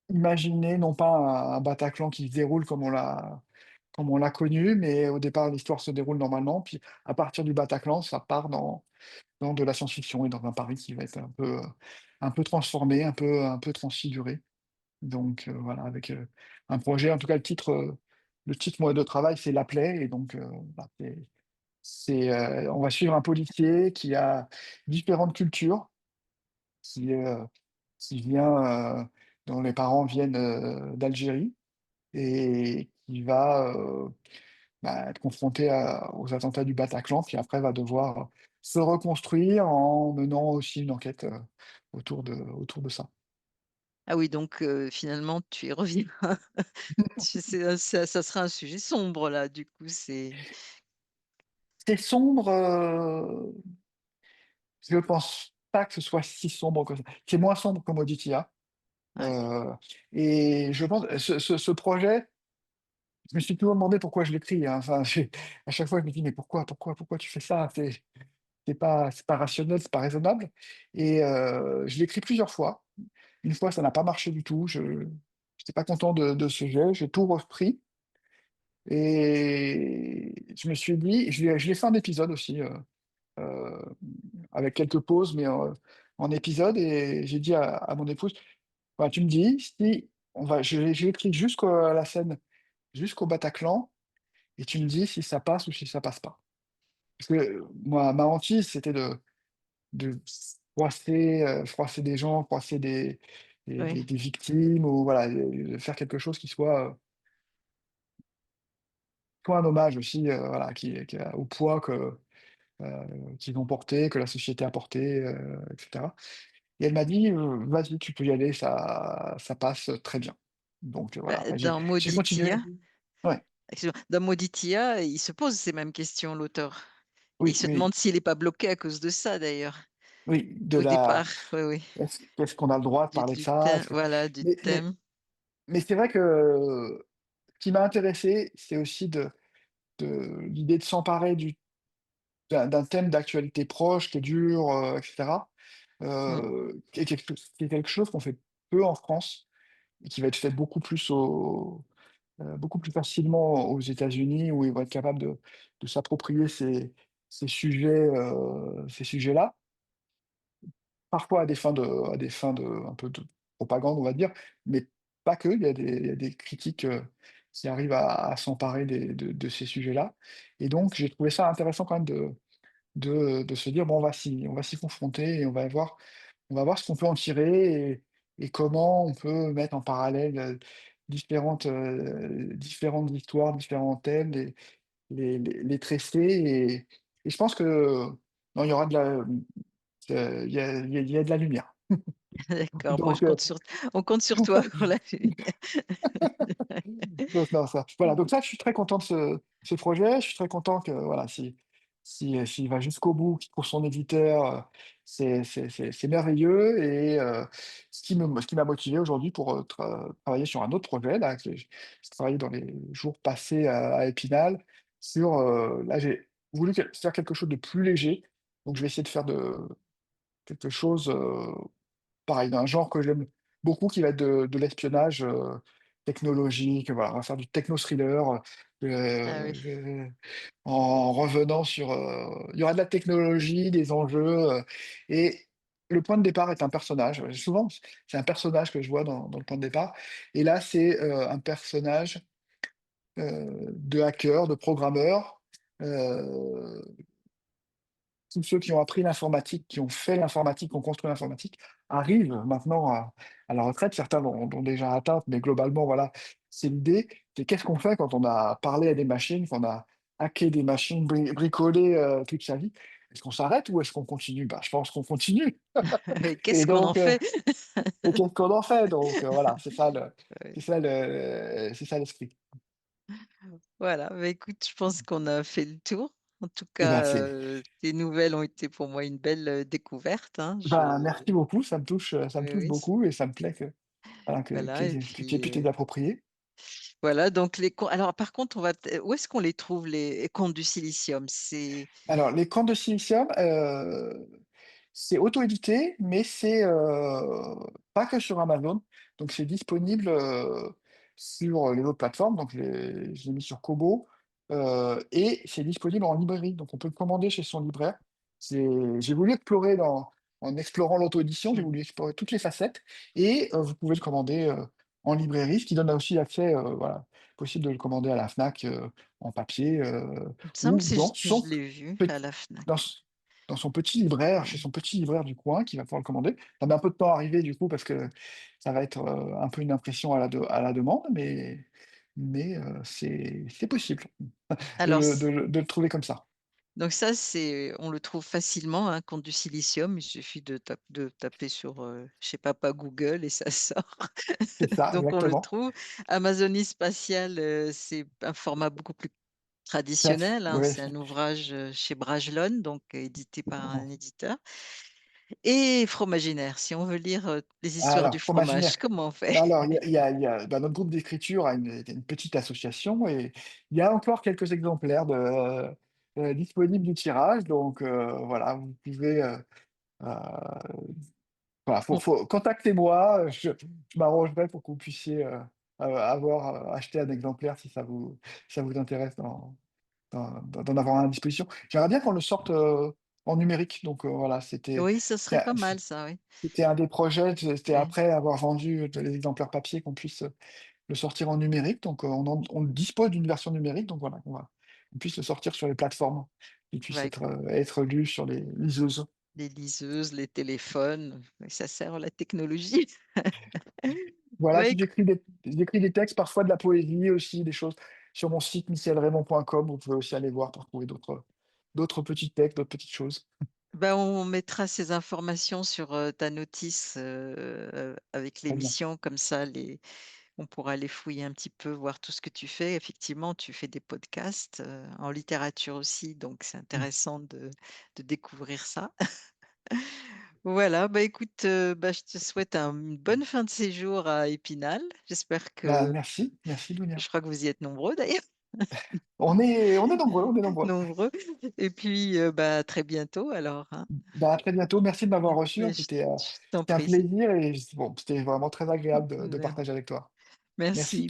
imaginer non pas un Bataclan qui se déroule comme on l'a connu, mais au départ l'histoire se déroule normalement, puis à partir du Bataclan, ça part dans de la science-fiction et dans un Paris qui va être un peu transformé, un peu transfiguré. Donc voilà, avec, un projet, en tout cas le titre moi de travail, c'est «La Plaie» et donc bah, on va suivre un policier qui a différentes cultures, qui, heu, qui vient, dont les parents viennent, d'Algérie et qui va, être confronté aux attentats du Bataclan, qui après va devoir se reconstruire en menant aussi une enquête, autour de ça. Ah oui, donc finalement, tu y reviens. Tu sais, ça sera un sujet sombre là, du coup, c'est C'est sombre, je pense pas que ce soit si sombre que ça. C'est moins sombre que Moditia, ouais, heu et je pense ce projet, je me suis toujours demandé pourquoi je l'écris, hein. Enfin, j'ai à chaque fois, je me dis: «Mais pourquoi tu fais ça?» C'est pas rationnel, c'est pas raisonnable et je l'ai écrit plusieurs fois. Une fois, ça n'a pas marché du tout, je j'étais pas content de ce jet, j'ai tout repris et je me suis dit je l'ai fait en épisode aussi, heu, avec quelques pauses, mais en épisode et j'ai dit à mon épouse: «Bah, tu me dis si on va» j'ai écrit jusqu'à la scène, jusqu'au Bataclan et tu me dis si ça passe ou si ça passe pas. Parce que moi, ma hantise, c'était de froisser des gens, froisser oui. des victimes ou voilà, de faire quelque chose qui soit un hommage aussi, voilà, qui a au poids qu'ils ont porté, que la société a porté, et cetera et elle m'a dit: «Vas-y, tu peux y aller, ça passe, très bien». Donc voilà, Bah, bah, dans j'ai continué. Moditia Ouais, excuse-moi, dans Moditia, il se pose ces mêmes questions, l'auteur. Et il oui, se oui, demande s'il est pas bloqué à cause de ça d'ailleurs, oui, au départ. Oui, oui, est-ce qu'on a le droit de parler de du ça? thème Est-ce que voilà, du mais mais thème. mais c'est vrai que ce qui m'a intéressé, c'est aussi de l'idée de s'emparer d'un thème d'actualité proche qui est dur, et cetera, Mmh, qui est quelque chose qu'on fait peu en France et qui va être fait beaucoup plus facilement aux États-Unis où ils vont être capables de s'approprier ces sujets-là. Parfois à des fins de un peu de propagande, on va dire, mais pas que. Il y a des critiques, qui arrivent à s'emparer de ces sujets-là et donc j'ai trouvé ça intéressant quand même de se dire: «Bon, on va s'y confronter et on va voir ce qu'on peut en tirer et comment on peut mettre en parallèle, différentes histoires, différents thèmes, les traiter et je pense que non, il y aura de la il y a de la lumière». d'accord, bon, Donc on compte sur toi pour la suite. donc non, ça voilà, donc ça, je suis très content de ce projet. Je suis très content que voilà, s'il va jusqu'au bout, qu'il trouve son éditeur, c'est merveilleux et ce qui m'a motivé aujourd'hui pour, travailler sur un autre projet là, que j'ai travaillé dans les jours passés à Épinal sur, là, j'ai voulu faire quelque chose de plus léger, donc je vais essayer de faire quelque chose, pareil, d'un genre que j'aime beaucoup qui va être de l'espionnage, technologique, voilà, on va faire du techno-thriller, Ah oui, en revenant sur, il y aura de la technologie, des enjeux, et le point de départ est un personnage. Souvent, c'est un personnage que je vois dans le point de départ et là, c'est, un personnage, de hacker, de programmeur, heu tous ceux qui ont appris l'informatique, qui ont fait l'informatique, qui ont construit l'informatique, arrivent maintenant à la retraite. Certains l'ont déjà atteinte, mais globalement, voilà, c'est l'idée. C'est qu'est-ce qu'on fait quand on a parlé à des machines, qu'on a hacké des machines, bricolé, toute sa vie? Est-ce qu'on s'arrête ou est-ce qu'on continue? Bah, je pense qu'on continue oui, et qu'est-ce qu'on en donc fait? et qu'est-ce qu'on en fait? Donc voilà, Ouais. c'est ça l'esprit. Voilà, bah, écoute, je pense qu'on a fait le tour. En tout Et ben, cas, tes nouvelles ont été pour moi une belle, découverte, hein. merci beaucoup, Oui, ça me touche oui, beaucoup et ça me plaît que, voilà, voilà et que tu aies pu puis, te les approprier. voilà donc les con alors par contre, on va peut où est-ce qu'on les trouve les contes du silicium? C'est Alors, les Contes de Silicium, c'est auto-édité, mais c'est, pas que sur Amazon. Donc c'est disponible, sur les autres plateformes. Donc je l'ai mis sur Kobo, et c'est disponible en librairie. Donc on peut le commander chez son libraire. J'ai voulu explorer en explorant l'auto-édition, j'ai mmh, voulu explorer toutes les facettes et vous pouvez le commander, en librairie, ce qui donne aussi accès, voilà, possible de le commander à la Fnac, en papier, il me semble ou que dans je son l'ai vu à petit la Fnac. dans s dans son petit libraire, chez Ouais. son petit libraire du coin qui va pouvoir le commander. Ça met un peu de temps à arriver du coup parce que ça va être, un peu une impression à la demande, mais mais c'est possible Alors de le trouver comme ça. donc ça, c'est on le trouve facilement, hein, contre du silicium. Il suffit de taper sur, je sais pas Google et ça sort. C'est ça, Donc on le exactement. trouve. Amazonie spatiale, c'est un format beaucoup plus traditionnel, hein. Ouais, C'est un ouvrage, chez Brajlon, donc édité par un éditeur. Et Fromaginaire, si on veut lire, les histoires du alors, fromage, Fromaginaire. comment on fait? Alors, bah, notre groupe d'écriture a une petite association et il y a encore quelques exemplaires disponibles du tirage, donc voilà, vous pouvez, heu, voilà, On contactez-moi, je m'arrangerai pour que vous puissiez, avoir, acheté un exemplaire si ça vous intéresse d'en avoir un à disposition. J'aimerais bien qu'on le sorte, en numérique, donc voilà, Oui, ce serait pas mal ça, oui. c'était un des projets, c'était Ouais. après avoir vendu les exemplaires papier qu'on puisse, le sortir en numérique, donc on dispose d'une version numérique, donc voilà, on puisse le sortir sur les plateformes, qu'il puisse Bah, être lu sur les liseuses. les liseuses, les téléphones, ouais, ça sert la technologie. Voilà, Bah, puis écou j'écris des textes, parfois de la poésie aussi, des choses sur mon site michelraymond.com, vous pouvez aussi aller voir pour trouver d'autres petits textes, d'autres petites choses. bah, on mettra ces informations sur, ta notice, avec Très bien. l'émission, comme ça on pourra aller fouiller un petit peu, voir tout ce que tu fais. Effectivement, tu fais des podcasts, en littérature aussi, donc c'est Mmh. intéressant de découvrir ça. Voilà, bah, écoute, bah, je te souhaite une bonne fin de séjour à Épinal. J'espère Bah, que merci Dounia. je crois que vous y êtes nombreux d'ailleurs, On est nombreux, on est nombreux. nombreux et puis, bah, à très bientôt alors, hein. Bah, à très bientôt. Merci de m'avoir reçu, hein. Mais je t'en C'était un prie. plaisir et bon, c'était vraiment très agréable de Mer partager avec toi. merci. Merci.